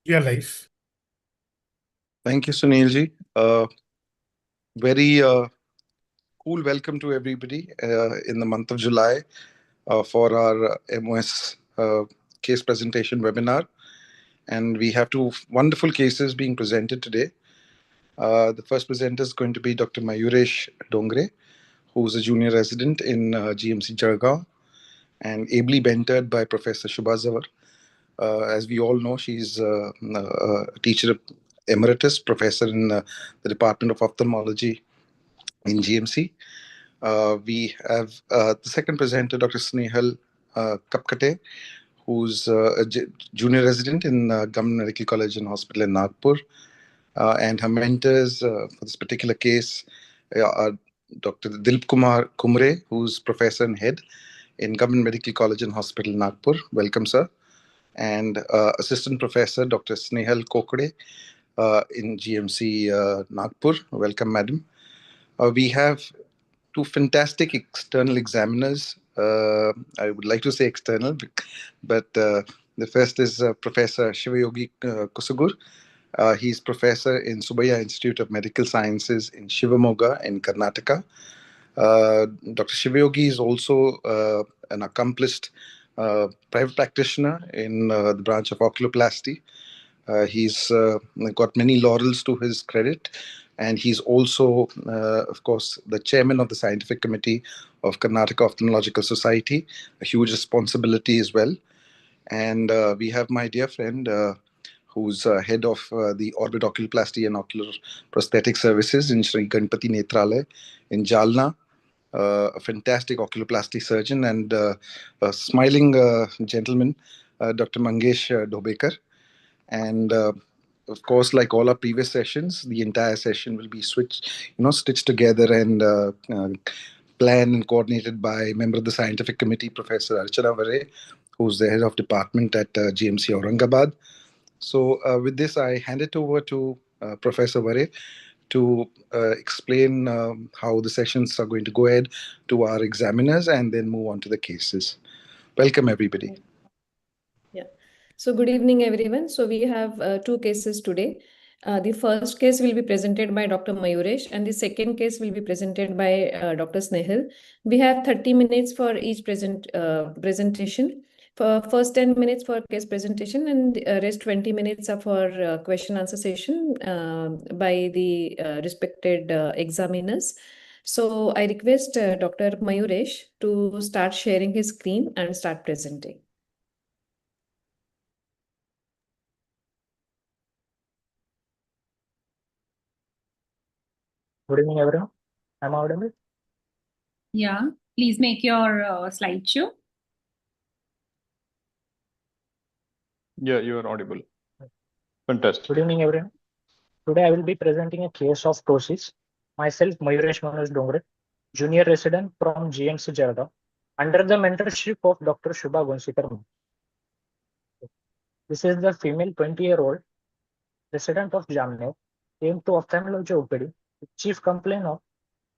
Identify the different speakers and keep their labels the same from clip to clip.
Speaker 1: Yeah, life.
Speaker 2: Thank you, Sunilji. Very cool welcome to everybody in the month of July for our MOS case presentation webinar. And we have two wonderful cases being presented today. The first presenter is going to be Dr. Mayuresh Dongre, who's a junior resident in GMC Jargaon and ably mentored by Professor Shubha Zawar. As we all know, she's a teacher emeritus, professor in the Department of Ophthalmology in GMC. We have the second presenter, Dr. Snehal Kapkate, who's a junior resident in Government Medical College and Hospital in Nagpur. And her mentors for this particular case are Dr. Dilip Kumar Kumre, who's professor and head in Government Medical College and Hospital, Nagpur. Welcome, sir. And assistant professor, Dr. Snehal Kokade in GMC Nagpur. Welcome, madam. We have two fantastic external examiners. I would like to say external, but the first is Professor Shivayogi Kusugur. He's professor in Subaya Institute of Medical Sciences in Shivamogga in Karnataka. Dr. Shivayogi is also an accomplished private practitioner in the branch of oculoplasty. He's got many laurels to his credit, and he's also, of course, the chairman of the scientific committee of Karnataka Ophthalmological Society, a huge responsibility as well. And we have my dear friend, who's head of the Orbit Oculoplasty and Ocular Prosthetic Services in Sri Ganpati Nethralaya in Jalna. A fantastic oculoplasty surgeon and a smiling gentleman, Dr. Mangesh Dobekar. And of course, like all our previous sessions, the entire session will be stitched together and planned and coordinated by a member of the scientific committee, Professor Archana Vare, who's the head of department at GMC Aurangabad. So with this, I hand it over to Professor Vare to explain how the sessions are going to go ahead to our examiners and then move on to the cases. Welcome, everybody.
Speaker 3: Yeah. So good evening, everyone. So we have two cases today. The first case will be presented by Dr. Mayuresh and the second case will be presented by Dr. Snehal. We have 30 minutes for each presentation. For first 10 minutes for case presentation and rest 20 minutes are for question answer session by the respected examiners. So I request Dr. Mayuresh to start sharing his screen and start presenting.
Speaker 4: Good evening, everyone. Am I audible?
Speaker 5: Yeah, please make your slideshow.
Speaker 6: Yeah, you are audible. Fantastic.
Speaker 4: Good evening, everyone. Today I will be presenting a case of ptosis. Myself, Mayuresh Dongre, junior resident from GMC Jargaon, under the mentorship of Dr. Shubha Gunsikar. This is the female 20-year-old resident of Jamner, came to ophthalmology OPD with chief complaint of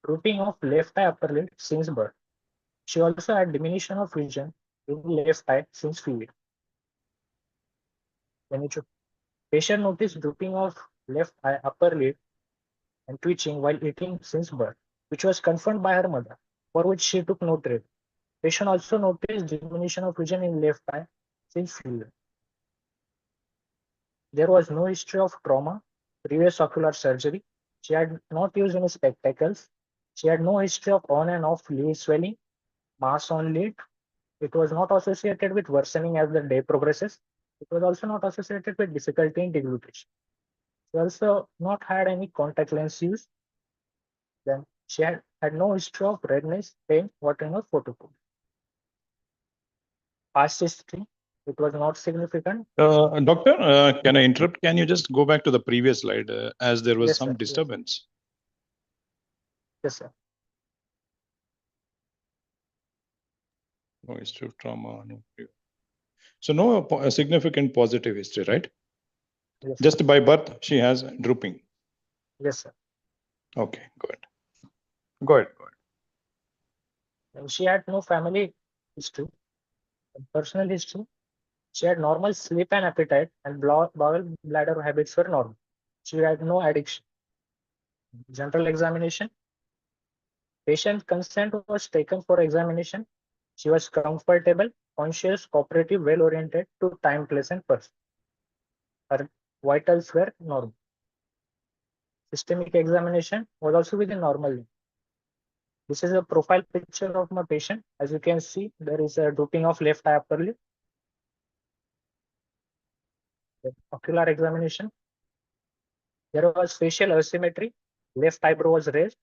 Speaker 4: drooping of left eye upper lid since birth. She also had diminution of vision in left eye since fever. Patient noticed drooping of left eye upper lid and twitching while eating since birth, which was confirmed by her mother, for which she took no treatment. Patient also noticed diminution of vision in left eye since fever. There was no history of trauma, previous ocular surgery. She had not used any spectacles. She had no history of on and off lid swelling, mass on lid. It was not associated with worsening as the day progresses. It was also not associated with difficulty in deglutition. She also not had any contact lens use. Then she had no history of redness, pain, watering, or photocopier. Past history, it was not significant.
Speaker 6: Doctor, can I interrupt? Can you just go back to the previous slide as there was some disturbance?
Speaker 4: Yes, sir.
Speaker 6: No history of trauma. No. So no significant positive history, right?
Speaker 4: Yes,
Speaker 6: just
Speaker 4: sir.
Speaker 6: by birth, she has drooping.
Speaker 4: Yes, sir.
Speaker 6: Okay, good. Go ahead.
Speaker 4: And she had no family history, personal history. She had normal sleep and appetite, and bowel bladder habits were normal. She had no addiction. General examination. Patient consent was taken for examination. She was comfortable, conscious, cooperative, well-oriented to time, place, and person. Her vitals were normal. Systemic examination was also within normal limit. This is a profile picture of my patient. As you can see, there is a drooping of left eye upper lid. Ocular examination. There was facial asymmetry. Left eyebrow was raised.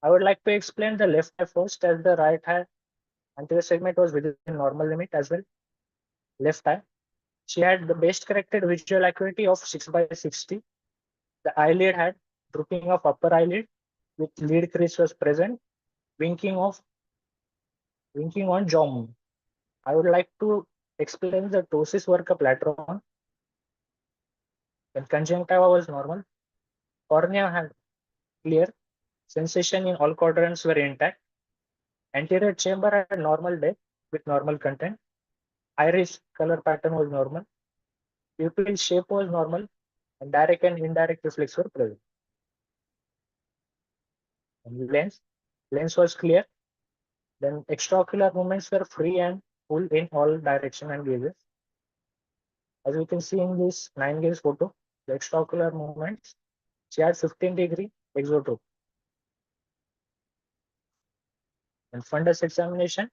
Speaker 4: I would like to explain the left eye first, as the right eye anterior segment was within normal limit as well. Left eye. She had the best corrected visual acuity of 6/60. The eyelid had drooping of upper eyelid with lid crease was present, winking on jaw movement. I would like to explain the ptosis workup later on. When conjunctiva was normal, cornea had clear, sensation in all quadrants were intact. Anterior chamber had normal depth with normal content. Iris color pattern was normal. Pupil shape was normal, and direct and indirect reflex were present. And lens was clear. Then extraocular movements were free and full in all direction and gazes. As we can see in this 9-gaze photo, the extraocular movements, she had 15-degree exotropy. And fundus examination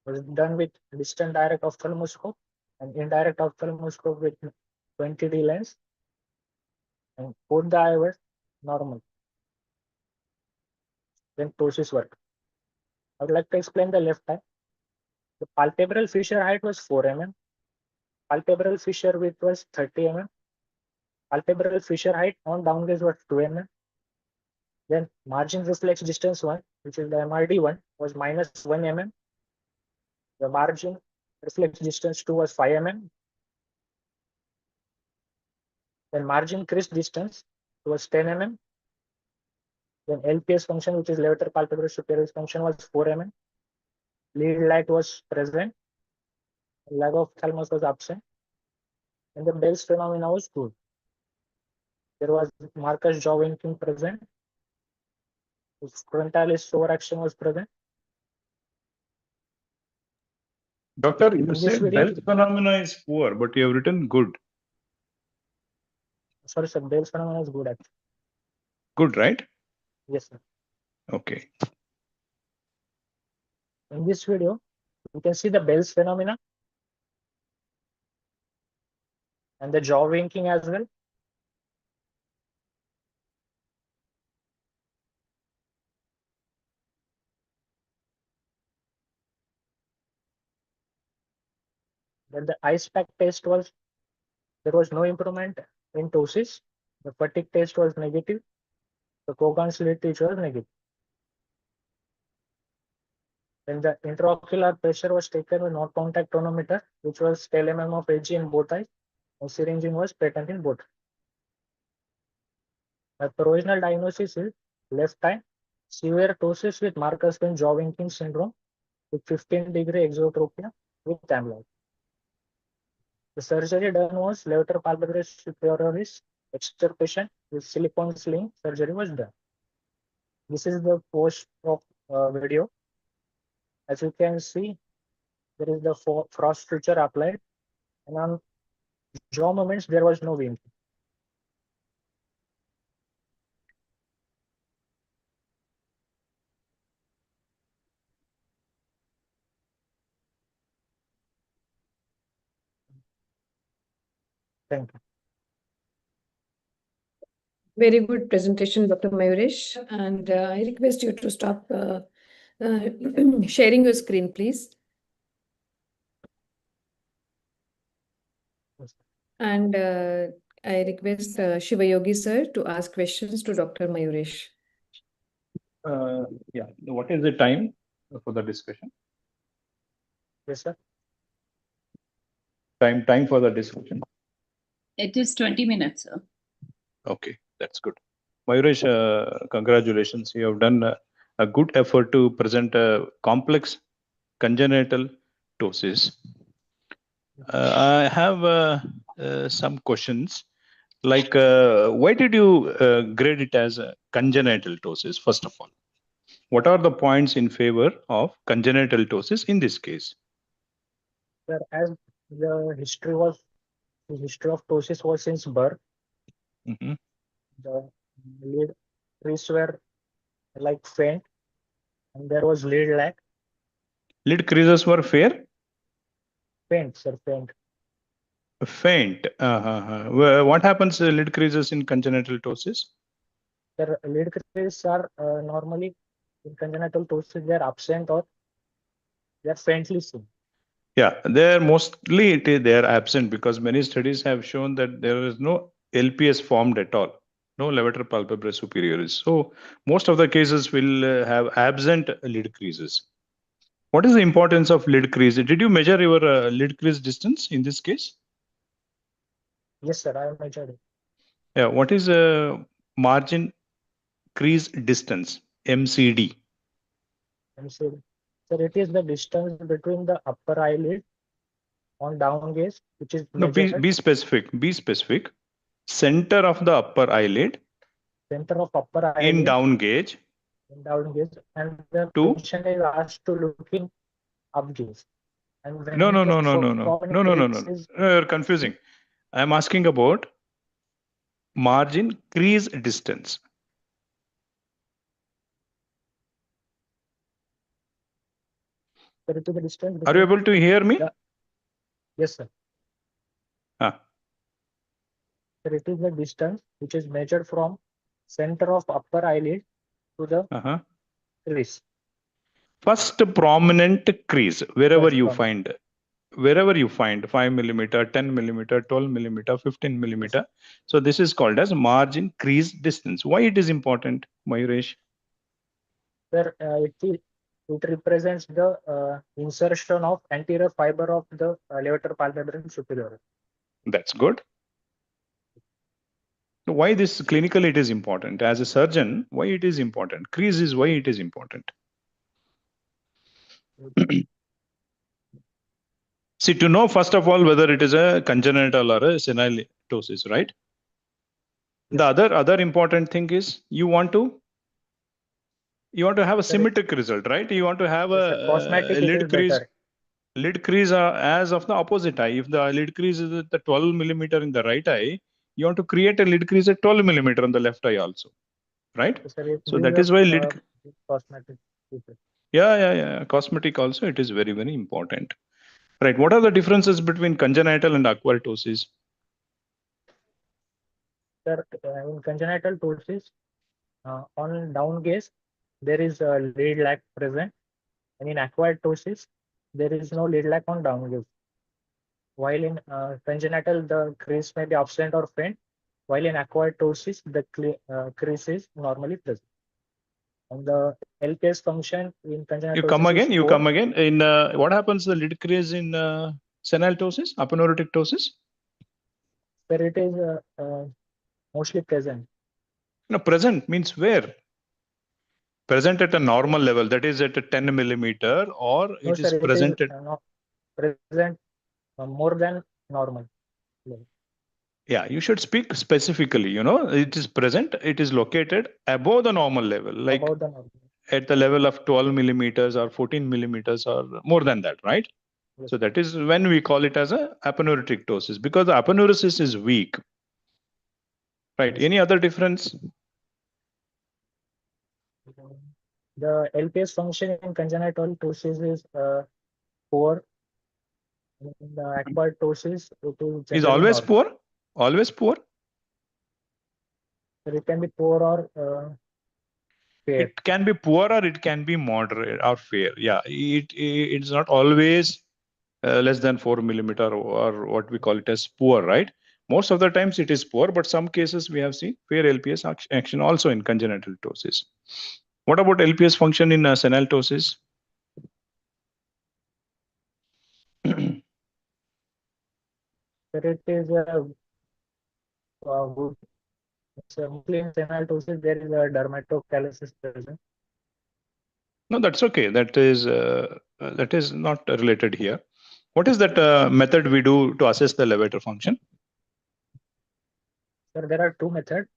Speaker 4: was done with distant direct ophthalmoscope and indirect ophthalmoscope with 20D lens, and both the eye were normal. Then ptosis work. I would like to explain the left eye. The palpebral fissure height was 4 mm. Palpebral fissure width was 30 mm. Palpebral fissure height on down gaze was 2 mm. Then margin reflex distance 1, which is the MRD 1, was minus 1 mm. The margin reflex distance 2 was 5 mm. Then margin crease distance was 10 mm. Then LPS function, which is levator palpebral superior function, was 4 mm. Lead light was present. Lag of thalamus was absent. And the Bell's phenomena was good. There was Marcus jaw winking present. Frontalis overaction was present.
Speaker 6: Doctor, you
Speaker 4: In this
Speaker 6: said
Speaker 4: video-
Speaker 6: Bell's phenomena is poor, but you have written good.
Speaker 4: Sorry, sir. Bell's phenomena is good actually.
Speaker 6: Good, right?
Speaker 4: Yes, sir.
Speaker 6: Okay.
Speaker 4: In this video, you can see the Bell's phenomena and the jaw winking as well. Then the ice pack test was, there was no improvement in ptosis. The fatigue test was negative. The Kogan's slit test was negative. Then the intraocular pressure was taken with non-contact tonometer, which was 10 mm of Ag in both eyes, and syringing was patent in both. The provisional diagnosis is left eye, severe ptosis with Marcus Fenn jaw winking syndrome with 15-degree exotropia with amyloid. The surgery done was levator palpebrae superioris extirpation with silicone sling. Surgery was done. This is the post of video. As you can see, there is the frost suture applied, and on jaw movements there was no winking. Thank you.
Speaker 3: Very good presentation, Dr. Mayuresh. And I request you to stop sharing your screen, please. And I request Shivayogi sir to ask questions to Dr. Mayuresh.
Speaker 6: Yeah. What is the time for the discussion?
Speaker 4: Yes, sir.
Speaker 6: Time for the discussion.
Speaker 5: It is 20 minutes, sir.
Speaker 6: Okay, that's good. Mayuresh, congratulations. You have done a good effort to present a complex congenital ptosis. I have some questions. Like, why did you grade it as a congenital ptosis, first of all? What are the points in favor of congenital ptosis in this case?
Speaker 4: Sir, as the history of ptosis was since birth,
Speaker 6: Mhm.
Speaker 4: the lead trees were like faint, and there was lead lack.
Speaker 6: Lid creases were fair?
Speaker 4: Faint, sir, faint.
Speaker 6: Faint. What happens to lid creases in congenital ptosis?
Speaker 4: Sir, lead creases are normally in congenital ptosis, they are absent or they are faintly seen.
Speaker 6: Yeah, they're mostly they're absent because many studies have shown that there is no LPS formed at all, no levator palpebrae superioris. So most of the cases will have absent lid creases. What is the importance of lid crease? Did you measure your lid crease distance in this case?
Speaker 4: Yes, sir, I have measured it.
Speaker 6: Yeah, what is margin crease distance, MCD?
Speaker 4: MCD. Sir, it is the distance between the upper eyelid on down gaze, which is
Speaker 6: No,
Speaker 4: measured.
Speaker 6: be specific. Be specific. Center of the upper eyelid
Speaker 4: Center of upper
Speaker 6: in
Speaker 4: eyelid
Speaker 6: down gaze
Speaker 4: in down gaze, and the
Speaker 6: to
Speaker 4: patient is asked to look in up gaze. And when
Speaker 6: no.
Speaker 4: the foreign crease is
Speaker 6: You're confusing. I'm asking about margin crease distance.
Speaker 4: to the distance
Speaker 6: Are you
Speaker 4: between
Speaker 6: able to hear me?
Speaker 4: the, yes, sir.
Speaker 6: Ah,
Speaker 4: Sir, it is the distance which is measured from center of upper eyelid to the
Speaker 6: uh-huh.
Speaker 4: crease.
Speaker 6: First prominent crease, wherever
Speaker 4: Yes,
Speaker 6: you
Speaker 4: from
Speaker 6: find 5 millimeter, 10 millimeter, 12 millimeter, 15 millimeter. So this is called as margin crease distance. Why it is important, Mayuresh?
Speaker 4: where it represents the insertion of anterior fiber of the levator palpebrae superior.
Speaker 6: That's good. Why this clinically it is important? As a surgeon, why it is important? Crease is why it is important. See, to know first of all whether it is a congenital or a senile ptosis, right?
Speaker 4: Yes.
Speaker 6: The other important thing is you want to have a symmetric result, right? You want to have
Speaker 4: Yes, sir. Cosmetic,
Speaker 6: a
Speaker 4: it
Speaker 6: lid
Speaker 4: is
Speaker 6: crease.
Speaker 4: better.
Speaker 6: Lid crease as of the opposite eye. If the lid crease is at the 12 millimeter in the right eye, you want to create a lid crease at 12 millimeter on the left eye also, right?
Speaker 4: Yes, sir,
Speaker 6: So that is why lid.
Speaker 4: Cosmetic.
Speaker 6: Yeah. Cosmetic also it is very, very important. Right. What are the differences between congenital and acquired ptosis?
Speaker 4: Sir, in congenital ptosis, on down gaze, there is a lead lag present, and in acquired ptosis, there is no lead lag on down gaze. While in congenital, the crease may be absent or faint, while in acquired ptosis, the crease is normally present. And the LPS function in congenital ptosis is
Speaker 6: You
Speaker 4: 4.
Speaker 6: come again. In what happens to the lid crease in senile ptosis, aponeurotic ptosis?
Speaker 4: Where it is mostly present.
Speaker 6: No, present means where? Present at a normal level, that is at a 10 millimeter, or
Speaker 4: No,
Speaker 6: it is
Speaker 4: sir, it is
Speaker 6: present at.
Speaker 4: not present more than normal level.
Speaker 6: Yeah, you should speak specifically. It is present, it is located above the normal level, like
Speaker 4: About the normal.
Speaker 6: at the level of 12 millimeters or 14 millimeters or more than that, right?
Speaker 4: Yes.
Speaker 6: So that is when we call it as a aponeurotic ptosis, because the aponeurosis is weak, right?
Speaker 4: Yes.
Speaker 6: Any other difference?
Speaker 4: The LPS function in congenital ptosis is poor. In the acquired ptosis, it is
Speaker 6: Is
Speaker 4: generally
Speaker 6: always
Speaker 4: normal.
Speaker 6: poor? Always poor?
Speaker 4: So it can be poor or fair.
Speaker 6: It can be poor or it can be moderate or fair. Yeah, it's not always less than 4 millimeter or what we call it as poor, right? Most of the times it is poor, but some cases we have seen fair LPS action also in congenital ptosis. What about LPS function in senile ptosis?
Speaker 4: But it is good. So mostly in senile ptosis, there is a dermatocalcis present.
Speaker 6: No, that's okay. That is not related here. What is that method we do to assess the levator function?
Speaker 4: Sir, there are two methods.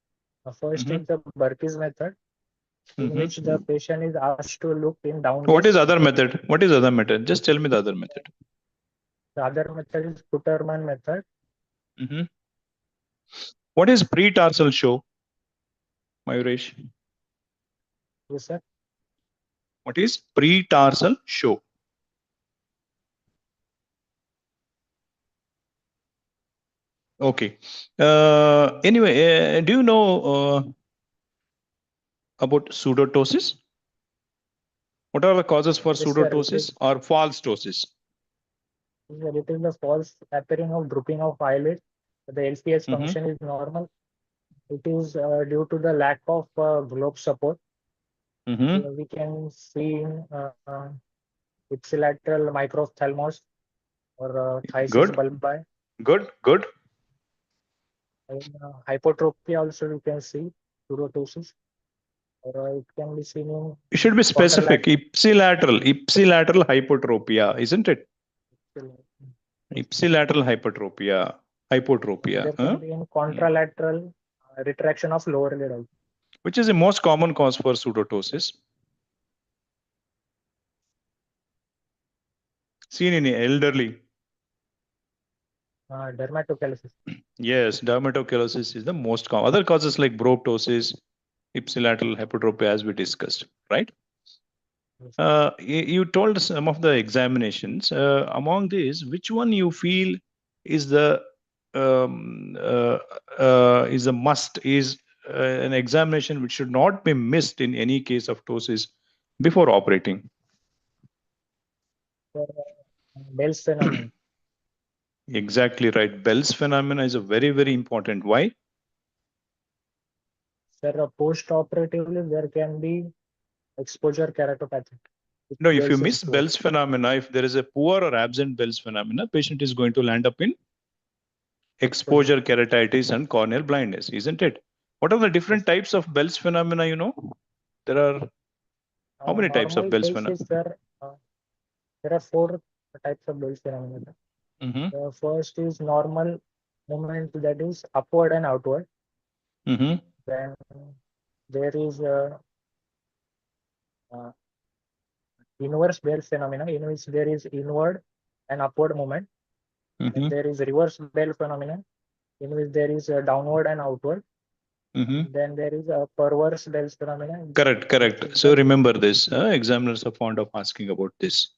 Speaker 4: First is the Burki's method, in which the patient is asked to look in down
Speaker 6: What is
Speaker 4: gaze.
Speaker 6: other method? What is other method? Just tell me the other method.
Speaker 4: The other method is Futterman method.
Speaker 6: What is pre-tarsal show, Mayuresh?
Speaker 4: Yes, sir.
Speaker 6: What is pre-tarsal show? Okay. Anyway, do you know about pseudotosis? What are the causes for
Speaker 4: Yes, sir,
Speaker 6: pseudotosis or false tosis?
Speaker 4: it is the false appearing of drooping of eyelid. The LPS function is normal. It is due to the lack of globe support. We can see in ipsilateral microphthalmos or thysis bulbi.
Speaker 6: Good.
Speaker 4: In hypotropia also we can see pseudotosis, or it can be seen in.
Speaker 6: It should be specific. Ipsilateral hypotropia, isn't it? Ipsilateral hypotropia.
Speaker 4: There can be in contralateral retraction of lower lid also.
Speaker 6: Which is the most common cause for pseudotosis? Seen in elderly.
Speaker 4: Dermatochalasis.
Speaker 6: Yes, dermatochalasis is the most common. Other causes like proptosis, ipsilateral hypotropia, as we discussed, right? You told some of the examinations. Among these, which one you feel is the must, is an examination which should not be missed in any case of ptosis before operating?
Speaker 4: Bell's phenomenon.
Speaker 6: Exactly right. Bell's phenomena is a very, very important. Why?
Speaker 4: Sir, post-operatively there can be exposure keratopathy.
Speaker 6: No, if you miss Bell's phenomena, if there is a poor or absent Bell's phenomena, patient is going to land up in exposure keratitis and corneal blindness, isn't it? What are the different types of Bell's phenomena? You know, there are how many types of Bell's phenomena?
Speaker 4: There are 4 types of Bell's phenomena. The first is normal movement, that is upward and outward. Then there is inverse Bell's phenomena, in which there is inward and upward movement. And there is reverse Bell phenomena, in which there is downward and outward. Then there is a perverse Bell's phenomena.
Speaker 6: Correct. So remember this. Examiners are fond of asking about this.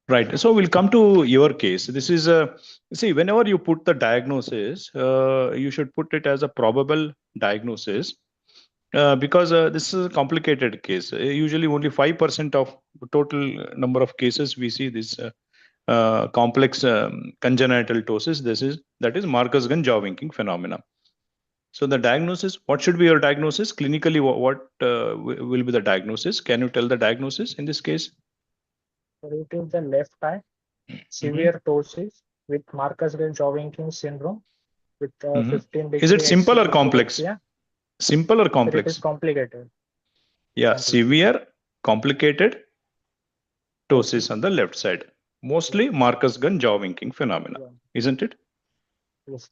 Speaker 6: Right. So we'll come to your case. This is see, whenever you put the diagnosis, you should put it as a probable diagnosis. Because this is a complicated case. Usually only 5% of total number of cases we see this complex congenital ptosis. That is Marcus-Gunn jaw winking phenomena. So the diagnosis, what should be your diagnosis? Clinically, what will be the diagnosis? Can you tell the diagnosis in this case?
Speaker 4: It is the left eye, severe ptosis with Marcus-Gunn jaw winking syndrome with 15 degree.
Speaker 6: Is it simple or complex?
Speaker 4: Yeah.
Speaker 6: Simple or complex?
Speaker 4: It is complicated.
Speaker 6: Yeah, severe, complicated ptosis on the left side. Mostly Marcus-Gunn jaw winking phenomena, isn't it?
Speaker 4: Yes.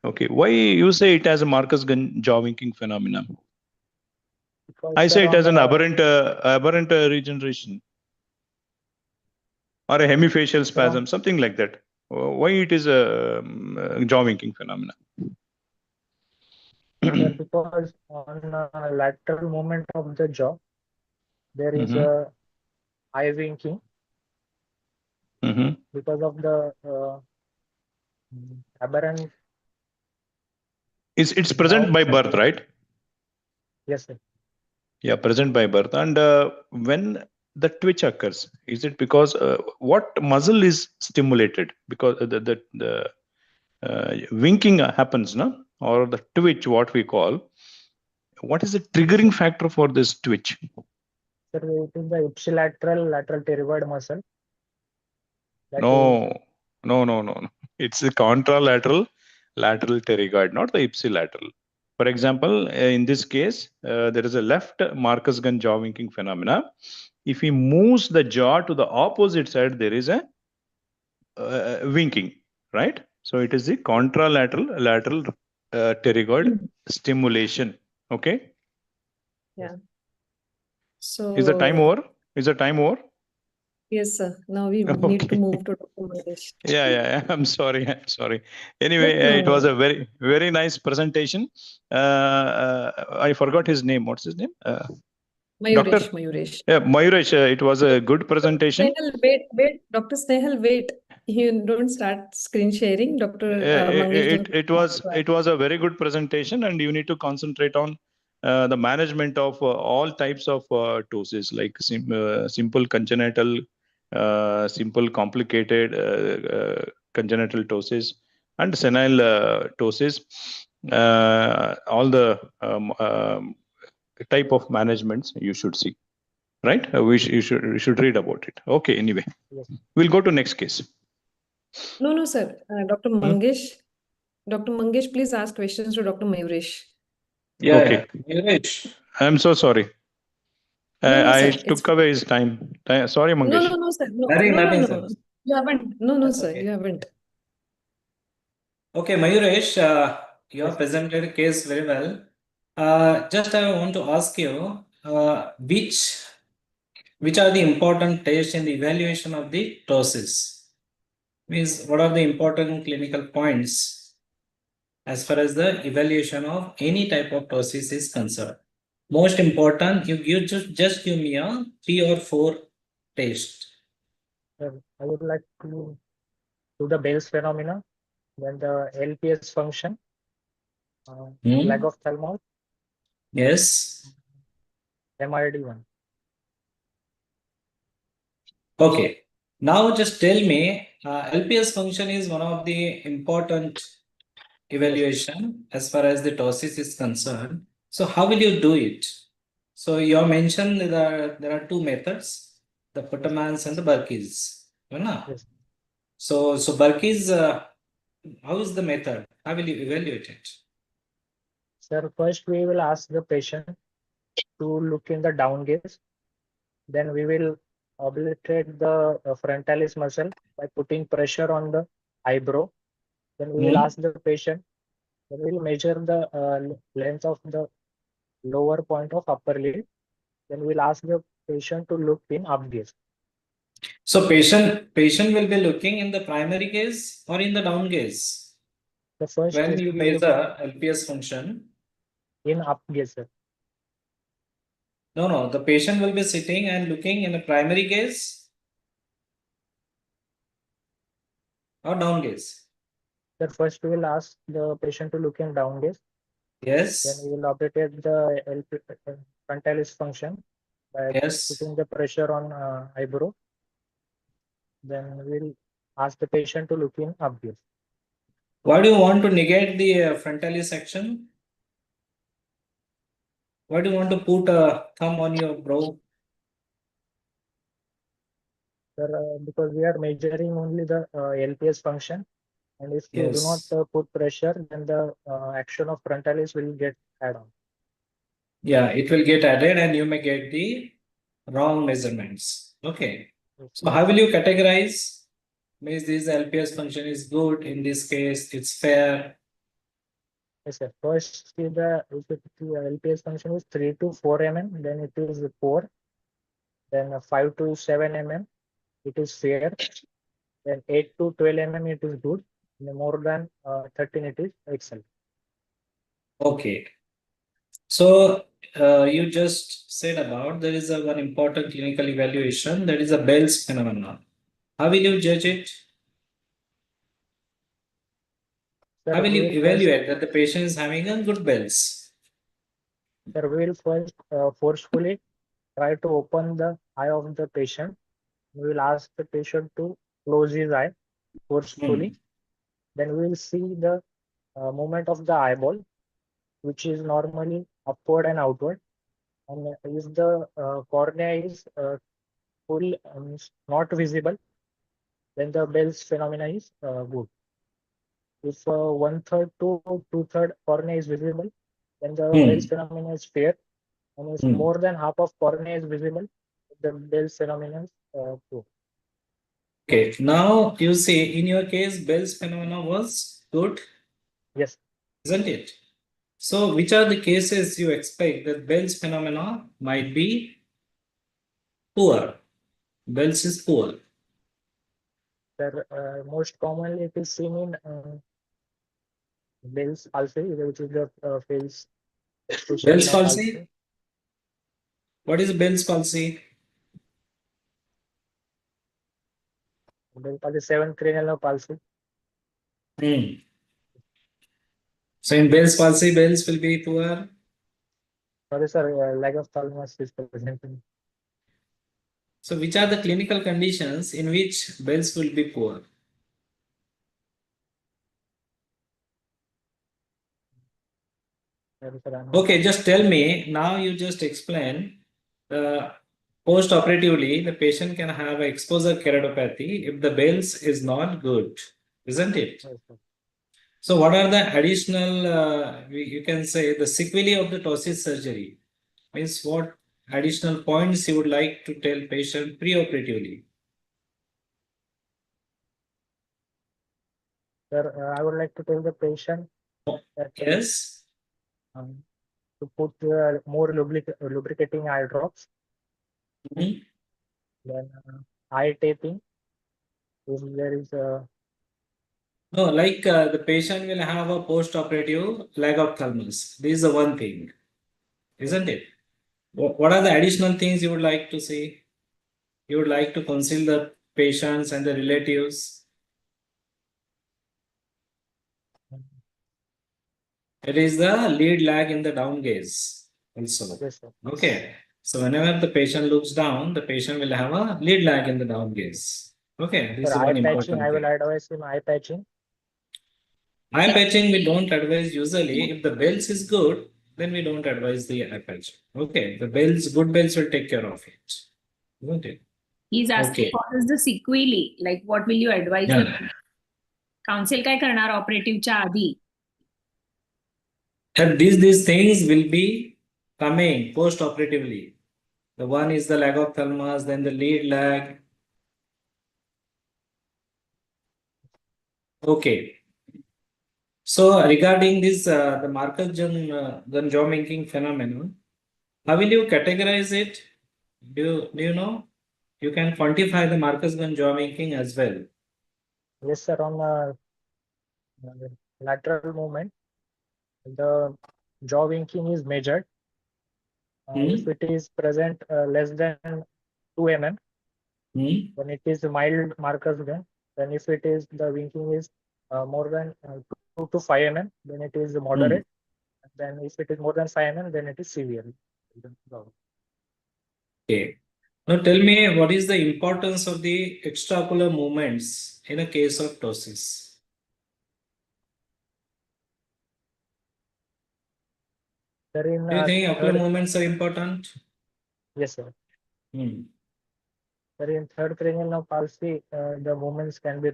Speaker 6: Okay, why you say it as a Marcus-Gunn jaw winking phenomena?
Speaker 4: Because
Speaker 6: I say it as an aberrant regeneration or a hemifacial spasm, something like that. Why it is a jaw winking phenomena?
Speaker 4: Because on lateral movement of the jaw, there is a eye winking because of the aberrant.
Speaker 6: It's present by birth, right?
Speaker 4: Yes, sir.
Speaker 6: Yeah, present by birth. And when the twitch occurs, is it because what muscle is stimulated? Because the winking happens, no? Or the twitch, what we call. What is the triggering factor for this twitch?
Speaker 4: Sir, it is the ipsilateral lateral pterygoid muscle.
Speaker 6: No. It's the contralateral lateral pterygoid, not the ipsilateral. For example, in this case, there is a left Marcus-Gunn jaw winking phenomena. If he moves the jaw to the opposite side, there is a winking, right? So it is the contralateral lateral pterygoid stimulation. Okay.
Speaker 3: Yeah.
Speaker 6: Is the time
Speaker 3: So
Speaker 6: over? Is the time over?
Speaker 3: yes, sir. Now we need to
Speaker 6: Okay.
Speaker 3: move to Dr. Mangesh.
Speaker 6: Yeah. I'm sorry. I'm sorry. Anyway,
Speaker 3: No,
Speaker 6: it was
Speaker 3: no.
Speaker 6: a very nice presentation. I forgot his name. What's his name? Doctor
Speaker 3: Mayuresh.
Speaker 6: Mayuresh. It was a good presentation.
Speaker 3: Snehal, wait. Dr. Snehal, wait. You don't start screen sharing. Dr. Mangesh, don't
Speaker 6: It was a very good presentation, and you need to concentrate on the management of all types of ptosis, like simple congenital, simple complicated congenital ptosis, and senile ptosis. All the type of managements you should see, right? You should read about it. Okay. Anyway,
Speaker 4: Yes.
Speaker 6: we'll go to next case.
Speaker 3: No, sir. Dr. Mangesh. Dr. Mangesh, please ask questions to Dr. Mayuresh.
Speaker 1: Yeah,
Speaker 6: Okay.
Speaker 1: Mayuresh.
Speaker 6: I'm so sorry.
Speaker 3: No,
Speaker 6: I
Speaker 3: sir.
Speaker 6: took away his time. Sorry, Mangesh.
Speaker 3: No, sir.
Speaker 1: Nothing, sir.
Speaker 3: You haven't. No,
Speaker 1: That's
Speaker 3: sir.
Speaker 1: okay.
Speaker 3: You haven't.
Speaker 1: Okay, Mayuresh, you have
Speaker 4: Yes.
Speaker 1: presented the case very well. Just I want to ask you, which are the important tests in the evaluation of the ptosis? Means what are the important clinical points as far as the evaluation of any type of ptosis is concerned? Most important, you just give me a 3 or 4 tests.
Speaker 4: I would like to do the Bell's phenomena, then the LPS function, flag of Thelmont,
Speaker 1: Yes.
Speaker 4: MRD1.
Speaker 1: Okay. Now just tell me, LPS function is one of the important evaluation as far as the ptosis is concerned. So how will you do it? So you have mentioned there are two methods, the Puttermans and the Burkies.
Speaker 4: Yes.
Speaker 1: So Burkies, how is the method? How will you evaluate it?
Speaker 4: Sir, first we will ask the patient to look in the down gaze. Then we will obliterate the frontalis muscle by putting pressure on the eyebrow. Then we will ask the patient, then we will measure the length of the lower point of upper lid. Then we'll ask the patient to look in up gaze.
Speaker 1: So patient will be looking in the primary gaze or in the down gaze.
Speaker 4: The first
Speaker 1: When
Speaker 4: is
Speaker 1: you
Speaker 4: to look
Speaker 1: measure LPS function,
Speaker 4: in up gaze, sir.
Speaker 1: no, the patient will be sitting and looking in a primary gaze or down gaze.
Speaker 4: Sir, first we will ask the patient to look in down gaze.
Speaker 1: Yes.
Speaker 4: Then we will operate the frontalis function by
Speaker 1: Yes.
Speaker 4: putting the pressure on eyebrow. Then we'll ask the patient to look in up gaze.
Speaker 1: Why do you want to negate the frontalis section? Why do you want to put a thumb on your brow?
Speaker 4: Sir, because we are measuring only the LPS function, and if we do not
Speaker 1: Yes.
Speaker 4: put pressure, then the action of frontalis will get add on.
Speaker 1: Yeah, it will get added and you may get the wrong measurements. Okay.
Speaker 4: Yes.
Speaker 1: So how will you categorize? Means this LPS function is good. In this case, it's fair.
Speaker 4: Yes, sir. First, see the LPS function is 3 to 4 mm, then it is poor. Then 5 to 7 mm, it is fair. Then 8 to 12 mm, it is good. And more than 13, it is excellent.
Speaker 1: Okay. So you just said about there is one important clinical evaluation, that is a Bell's phenomenon. How will you judge it?
Speaker 4: Sir,
Speaker 1: How will you
Speaker 4: we will
Speaker 1: evaluate that the patient is having a good Bell's?
Speaker 4: Sir, we will first forcefully try to open the eye of the patient. We will ask the patient to close his eye forcefully. Then we will see the movement of the eyeball, which is normally upward and outward. And if the cornea is full not visible, then the Bell's phenomena is good. If 1/3 to 2/3 cornea is visible, then the Bell's phenomena is fair. And if more than half of cornea is visible, the Bell's phenomenon too.
Speaker 1: Okay, now you see in your case, Bell's phenomena was good,
Speaker 4: Yes,
Speaker 1: isn't it? So which are the cases you expect that Bell's phenomena might be poor? Bell's is poor.
Speaker 4: sir. Most commonly it is seen in Bell's palsy, which is the Bell's
Speaker 1: Bell's palsy? What is Bell's palsy?
Speaker 4: Bell's palsy, seventh cranial nerve palsy.
Speaker 1: Hmm. So in Bell's palsy, Bell's will be poor.
Speaker 4: Sorry, sir, lack of thalamus is present.
Speaker 1: So which are the clinical conditions in which Bell's will be poor?
Speaker 4: Sorry, sir, I'm not
Speaker 1: Okay, just tell me, now you just explain, post-operatively, the patient can have exposure keratopathy if the Bell's is not good, isn't it?
Speaker 4: sure, sir.
Speaker 1: So what are the additional, you can say the sequelae of the ptosis surgery? Means what additional points you would like to tell patient pre-operatively?
Speaker 4: Sir, I would like to tell the patient that
Speaker 1: Yes.
Speaker 4: to put more lubricating eye drops,
Speaker 1: Mhm.
Speaker 4: then eye taping. If there is
Speaker 1: No, like the patient will have a post-operative leg of thalmus. This is the one thing, isn't it? What are the additional things you would like to see? You would like to counsel the patients and the relatives. It is the lead lag in the down gaze also.
Speaker 4: yes, sir.
Speaker 1: Okay. So whenever the patient looks down, the patient will have a lead lag in the down gaze. Okay. This
Speaker 4: For
Speaker 1: is
Speaker 4: eye
Speaker 1: one
Speaker 4: patching,
Speaker 1: important
Speaker 4: I will
Speaker 1: thing.
Speaker 4: advise him eye patching.
Speaker 1: Eye patching we don't advise usually. If the Bell's is good, then we don't advise the eye patch. Okay. The Bell's, good Bell's will take care of it. Isn't it?
Speaker 5: He's asking
Speaker 1: Okay.
Speaker 5: what is the sequelae? Like what will you advise the
Speaker 1: Yeah.
Speaker 5: counsel काय करणार ऑपरेटिव्हच्या आधी?
Speaker 1: And these things will be coming post-operatively. The one is the lag of thalmus, then the lead lag. Okay. So regarding this, the Marcus-Gun jaw making phenomenon, how will you categorize it? Do you know? You can quantify the Marcus-Gun jaw making as well.
Speaker 4: Yes, sir. On lateral movement, the jaw winking is measured. If it is present less than 2 mm, then it is mild Marcus gun. Then if it is the winking is more than 2 to 5 mm, then it is moderate. Then if it is more than 5 mm, then it is severe.
Speaker 1: Okay. Now tell me what is the importance of the extraocular movements in a case of ptosis?
Speaker 4: Sir, in,
Speaker 1: Do you think ocular
Speaker 4: third,
Speaker 1: movements are important?
Speaker 4: yes, sir.
Speaker 1: Hmm.
Speaker 4: Sir, in third cranial nerve palsy, the movements can be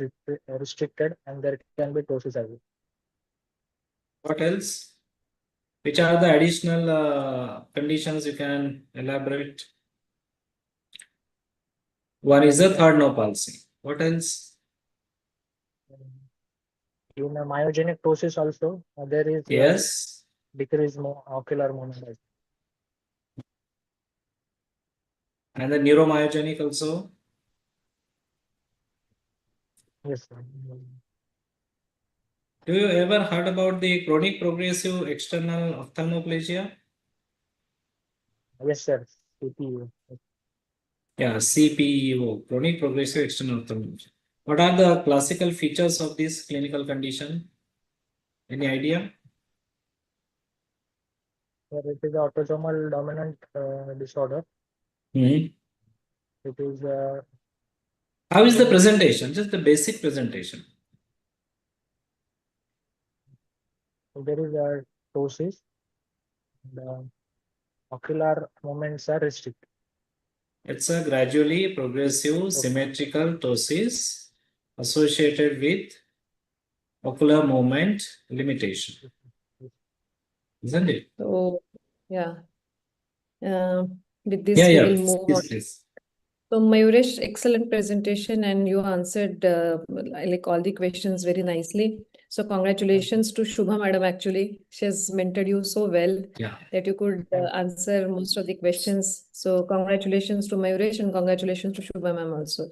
Speaker 4: restricted and there can be ptosis as well.
Speaker 1: What else? Which are the additional conditions you can elaborate? One is the third nerve palsy. What else?
Speaker 4: In myogenic ptosis also, there is
Speaker 1: Yes.
Speaker 4: decreased ocular movement.
Speaker 1: And the neuromyogenic also.
Speaker 4: Yes, sir.
Speaker 1: Do you ever heard about the chronic progressive external ophthalmoplegia?
Speaker 4: Yes, sir. CPU.
Speaker 1: Yeah, CPEO, chronic progressive external ophthalmoplegia. What are the classical features of this clinical condition? Any idea?
Speaker 4: Sir, it is autosomal dominant disorder.
Speaker 1: Mm-hmm.
Speaker 4: It is
Speaker 1: How is the presentation? Just the basic presentation.
Speaker 4: there is a ptosis. The ocular movements are restricted.
Speaker 1: It's a gradually progressive symmetrical ptosis associated with ocular movement limitation. Isn't it?
Speaker 3: So, yeah. With this,
Speaker 1: Yeah,
Speaker 3: we
Speaker 1: yeah.
Speaker 3: will move on.
Speaker 1: Please.
Speaker 3: So Mayuresh, excellent presentation, and you answered like all the questions very nicely. So congratulations to Shubha madam. Actually, she has mentored you so well
Speaker 1: Yeah.
Speaker 3: that you could answer most of the questions. So congratulations to Mayuresh and congratulations to Shubha ma'am also.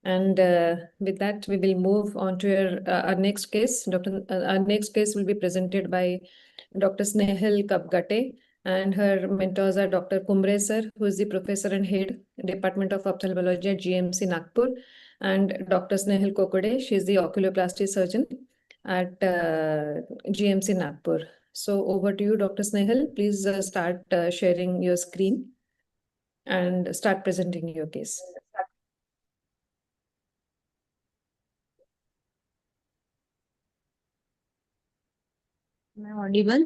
Speaker 3: And with that, we will move on to our next case. Our next case will be presented by Dr. Snehal Kapgate, and her mentors are Dr. Kumbre sir, who is the professor and head, Department of Ophthalmology at GMC Nagpur, and Dr. Snehal Kokode, she is the oculoplasty surgeon at GMC Nagpur. So over to you, Dr. Snehal. Please start sharing your screen and start presenting your case.
Speaker 7: Am I audible?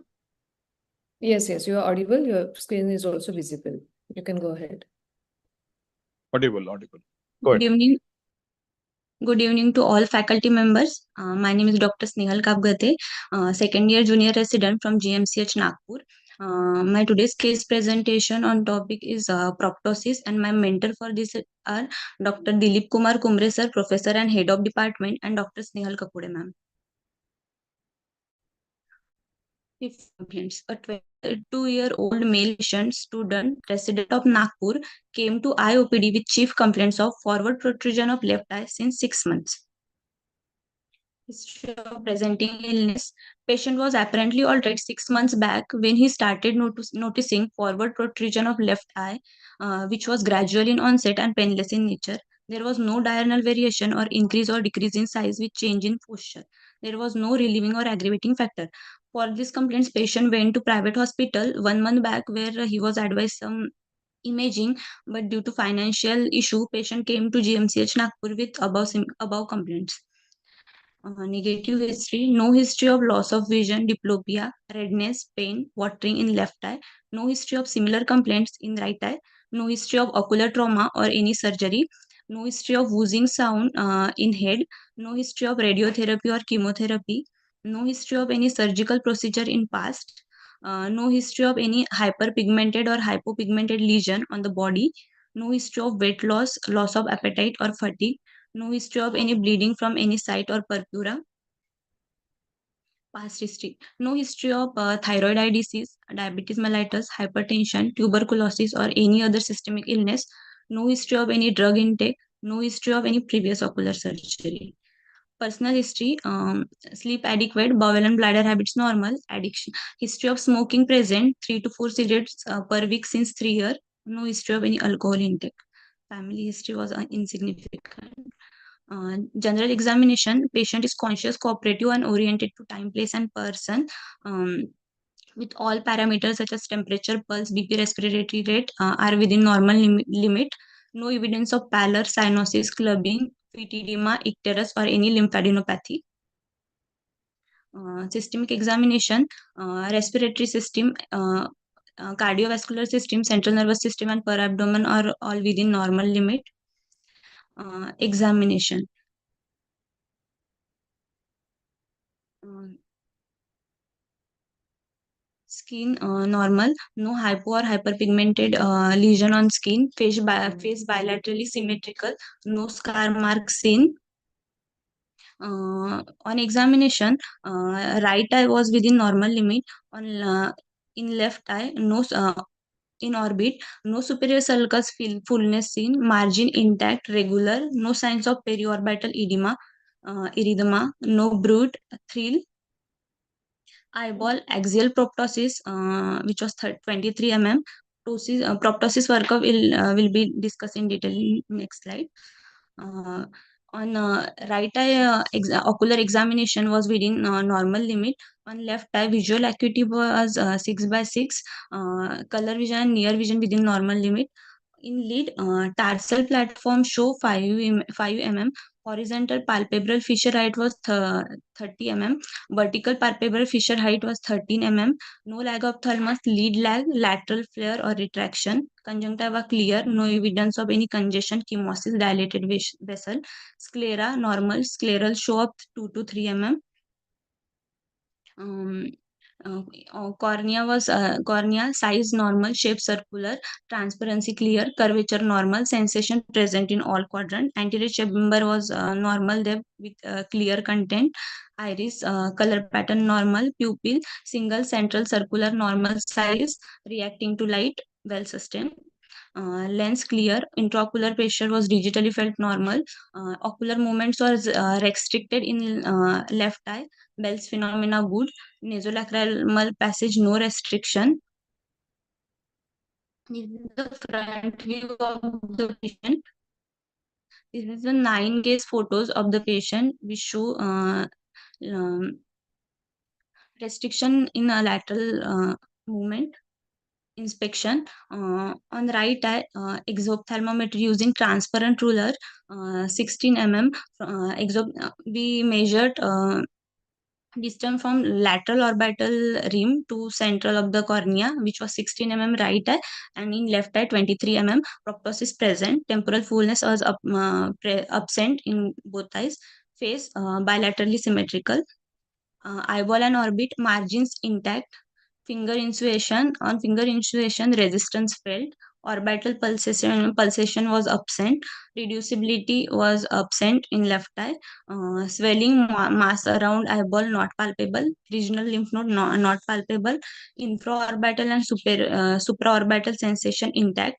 Speaker 3: Yes, yes, you are audible. Your screen is also visible. You can go ahead.
Speaker 6: Audible. Go
Speaker 7: Good
Speaker 6: ahead.
Speaker 7: evening. Good evening to all faculty members. My name is Dr. Snehal Kapgate, second year junior resident from GMCH Nagpur. My today's case presentation on topic is proptosis, and my mentor for this are Dr. Dilip Kumar Kumre sir, professor and head of department, and Dr. Snehal Kapode ma'am. If complaints, a 22-year-old male patient student resident of Nagpur came to IOPD with chief complaints of forward protrusion of left eye since 6 months. History of presenting illness. Patient was apparently all right 6 months back when he started noticing forward protrusion of left eye, which was gradual in onset and painless in nature. There was no diurnal variation or increase or decrease in size with change in posture. There was no relieving or aggravating factor. For this complaints, patient went to private hospital 1 month back where he was advised some imaging, but due to financial issue, patient came to GMCH Nagpur with above complaints. Negative history, no history of loss of vision, diplopia, redness, pain, watering in left eye, no history of similar complaints in right eye, no history of ocular trauma or any surgery, no history of wheezing sound in head, no history of radiotherapy or chemotherapy, no history of any surgical procedure in past, no history of any hyperpigmented or hypopigmented lesion on the body, no history of weight loss, loss of appetite or fatigue, no history of any bleeding from any site or purpura. Past history. No history of thyroid eye disease, diabetes mellitus, hypertension, tuberculosis, or any other systemic illness. No history of any drug intake. No history of any previous ocular surgery. Personal history, sleep adequate, bowel and bladder habits normal, addiction. History of smoking present, 3 to 4 cigarettes per week since 3 years. No history of any alcohol intake. Family history was insignificant. General examination, patient is conscious, cooperative, and oriented to time, place, and person. With all parameters such as temperature, pulse, BP, respiratory rate are within normal limit. No evidence of pallor, cyanosis, clubbing, fit edema, icterus, or any lymphadenopathy. Systemic examination, respiratory system, cardiovascular system, central nervous system, and perabdomen are all within normal limit. Examination. Skin normal, no hypo or hyperpigmented lesion on skin, face bilaterally symmetrical, no scar mark seen. On examination, right eye was within normal limit. In left eye, no in orbit, no superior sulcus fullness seen, margin intact, regular, no signs of periorbital erythema, no brood, thrill. Eyeball axial proptosis, which was 23 mm. Proptosis workup will be discussed in detail in next slide. On right eye, ocular examination was within normal limit. On left eye, visual acuity was 6/6. Color vision and near vision within normal limit. In lead, tarsal platform show 5 mm. Horizontal palpebral fissure height was 30 mm. Vertical palpebral fissure height was 13 mm. No lag of thalmus, lead lag, lateral flare or retraction. Conjunctiva clear, no evidence of any congestion, chemosis, dilated vessel. Sclera normal, scleral show up 2 to 3 mm. Cornea size normal, shape circular, transparency clear, curvature normal, sensation present in all quadrant. Anterior chamber was normal depth with clear content. Iris color pattern normal, pupil single central circular normal size, reacting to light, well sustained. Lens clear, intraocular pressure was digitally felt normal. Ocular movements was restricted in left eye. Bell's phenomena good. Nasolacrimal passage no restriction. This is the front view of the patient. This is the 9 gaze photos of the patient which show um, restriction in a lateral movement. Inspection on the right eye, exophthalmometry using transparent ruler, 16 mm. We measured distance from lateral orbital rim to central of the cornea, which was 16 mm right eye, and in left eye 23 mm. Proptosis present. Temporal fullness was absent in both eyes. Face bilaterally symmetrical. Eyeball and orbit margins intact. Finger insuation, on finger insuation resistance felt. Orbital pulsation was absent. Reducibility was absent in left eye. Swelling mass around eyeball not palpable. Regional lymph node not palpable. Infraorbital and supraorbital sensation intact.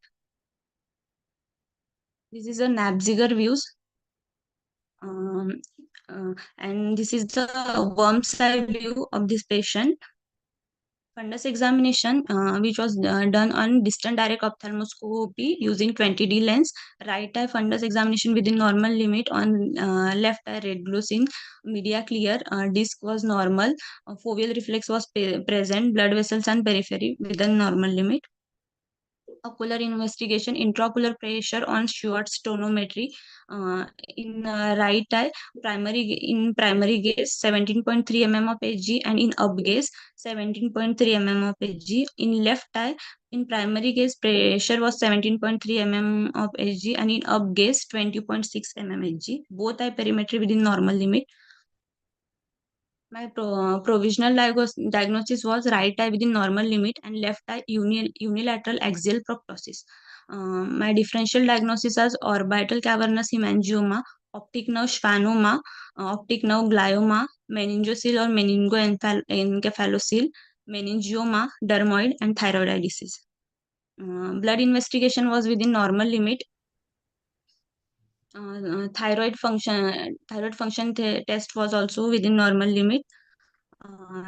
Speaker 7: This is a Nabziger views. And this is the worm's eye view of this patient. Fundus examination, which was done on distant direct ophthalmoscopy using 20D lens. Right eye fundus examination within normal limit. On left eye red glow seen. Media clear. Disc was normal. Foveal reflex was present. Blood vessels and periphery within normal limit. Ocular investigation, intraocular pressure on Schwartz tonometry in right eye, primary gaze 17.3 mm of Hg, and in up gaze 17.3 mm of Hg. In left eye, in primary gaze pressure was 17.3 mm of Hg, and in up gaze 20.6 mm Hg. Both eye perimetry within normal limit. My provisional diagnosis was right eye within normal limit and left eye unilateral axial proptosis. My differential diagnosis was orbital cavernous hemangioma, optic nerve schwannoma, optic nerve glioma, meningocele or meningoencephalocele, meningioma, dermoid, and thyroid eye disease. Blood investigation was within normal limit. Thyroid function test was also within normal limit.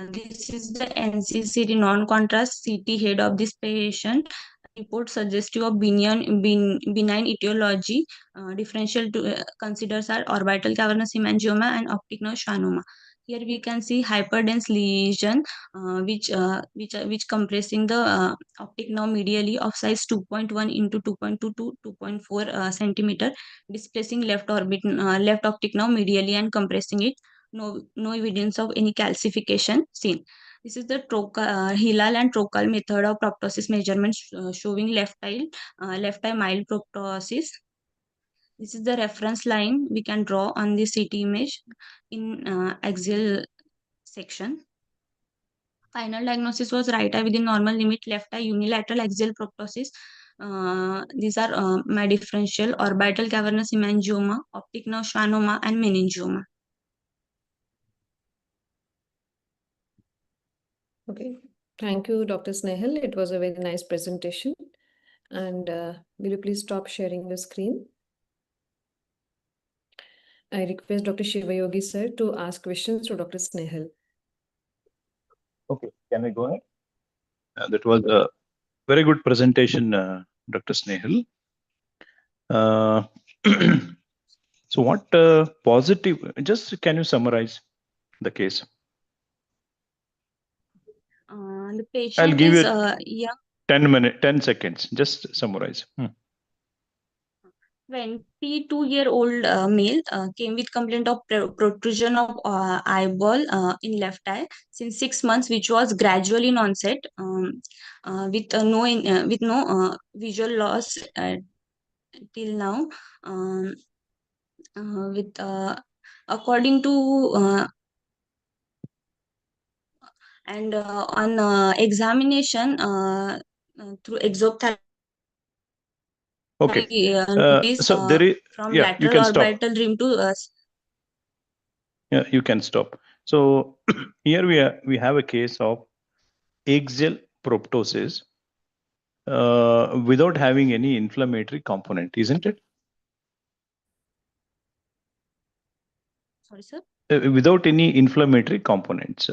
Speaker 7: This is the NCCT non-contrast CT head of this patient. Report suggestive of benign etiology. Differential considers are orbital cavernous hemangioma and optic nerve schwannoma. Here we can see hyperdense lesion, which compressing the optic nerve medially of size 2.1 into 2.2 to 2.4 centimeter, displacing left optic nerve medially and compressing it. No evidence of any calcification seen. This is the Hilal and Trocal method of proptosis measurement showing left eye mild proptosis. This is the reference line we can draw on the CT image in axial section. Final diagnosis was right eye within normal limit, left eye unilateral axial proptosis. These are my differential orbital cavernous hemangioma, optic nerve schwannoma, and meningioma.
Speaker 3: Okay, thank you, Dr. Snehal. It was a very nice presentation. And will you please stop sharing your screen? I request Dr. Shivayogi sir to ask questions to Dr. Snehal.
Speaker 6: Okay, can we go ahead? That was a very good presentation, Dr. Snehal. So what positive, just can you summarize the case?
Speaker 7: The patient
Speaker 6: I'll give
Speaker 7: is
Speaker 6: you
Speaker 7: young.
Speaker 6: 10 seconds, just summarize.
Speaker 7: 22-year-old male came with complaint of protrusion of eyeball in left eye since 6 months, which was gradual in onset with no visual loss till now. According to And on examination through exophthalmic
Speaker 6: Okay.
Speaker 7: notice
Speaker 6: So there is,
Speaker 7: from
Speaker 6: yeah, you
Speaker 7: lateral
Speaker 6: can stop.
Speaker 7: orbital rim to
Speaker 6: Yeah, you can stop. So here we have a case of axial proptosis without having any inflammatory component, isn't it?
Speaker 7: sorry, sir.
Speaker 6: Without any inflammatory components.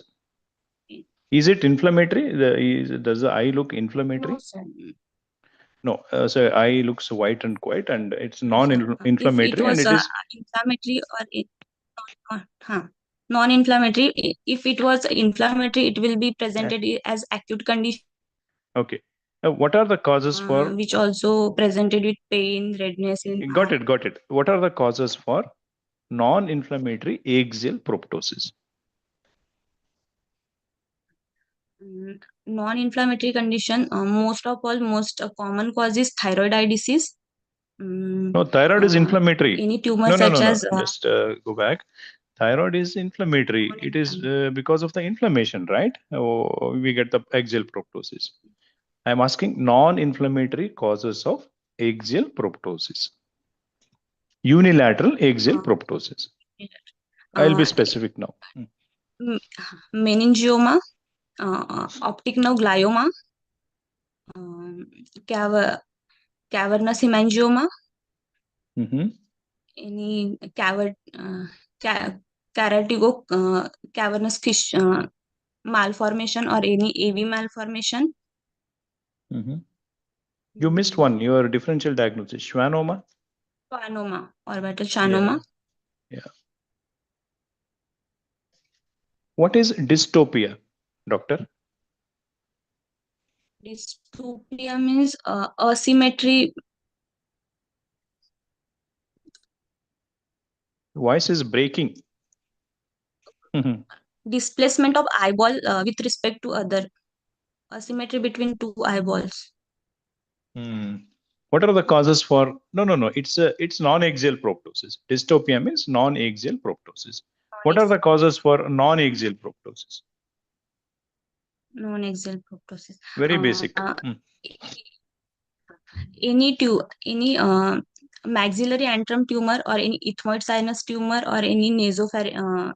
Speaker 6: Is it inflammatory? Does the eye look inflammatory?
Speaker 7: No, sir.
Speaker 6: No. So eye looks white and quiet, and it's
Speaker 7: No, sir. If it
Speaker 6: non-inflammatory, and
Speaker 7: was
Speaker 6: it is
Speaker 7: inflammatory or non-inflammatory, if it was inflammatory, it will be presented as acute condition,
Speaker 6: okay. What are the causes for?
Speaker 7: which also presented with pain, redness in
Speaker 6: Got
Speaker 7: eye.
Speaker 6: it. Got it. What are the causes for non-inflammatory axial proptosis?
Speaker 7: Non-inflammatory condition, most common cause is thyroid eye disease.
Speaker 6: No, thyroid is inflammatory.
Speaker 7: Any tumor
Speaker 6: No.
Speaker 7: such as
Speaker 6: Just go back. Thyroid is inflammatory. It is because of the inflammation, right? We get the axial proptosis. I'm asking non-inflammatory causes of axial proptosis. Unilateral axial proptosis. I'll be specific now.
Speaker 7: meningioma, optic nerve glioma, cavernous hemangioma, any caratigo cavernous fish malformation or any AV malformation.
Speaker 6: You missed one. Your differential diagnosis, schwannoma.
Speaker 7: Schwannoma, orbital schwannoma.
Speaker 6: Yeah. What is dystopia, doctor?
Speaker 7: Dystopia means asymmetry.
Speaker 6: Voice is breaking.
Speaker 7: Displacement of eyeball with respect to other. Asymmetry between two eyeballs.
Speaker 6: What are the causes for? No. It's non-axial proptosis. Dystopia means non-axial proptosis. What are the causes for non-axial proptosis?
Speaker 7: Non-axial proptosis.
Speaker 6: Very basic.
Speaker 7: Any maxillary antrum tumor or any ethmoid sinus tumor or any nasopharyngeal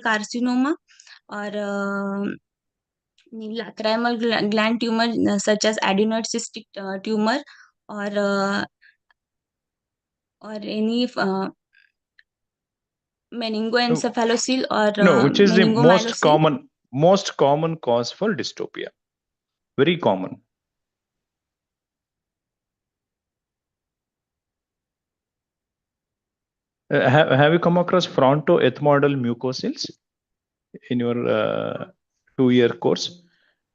Speaker 7: carcinoma or lacrimal gland tumor such as adenoid cystic tumor or any meningoencephalocele or
Speaker 6: No, which is the
Speaker 7: meningomyelocele.
Speaker 6: most common cause for dystopia? Very common. Have you come across frontoethmoidal mucosales in your 2-year course?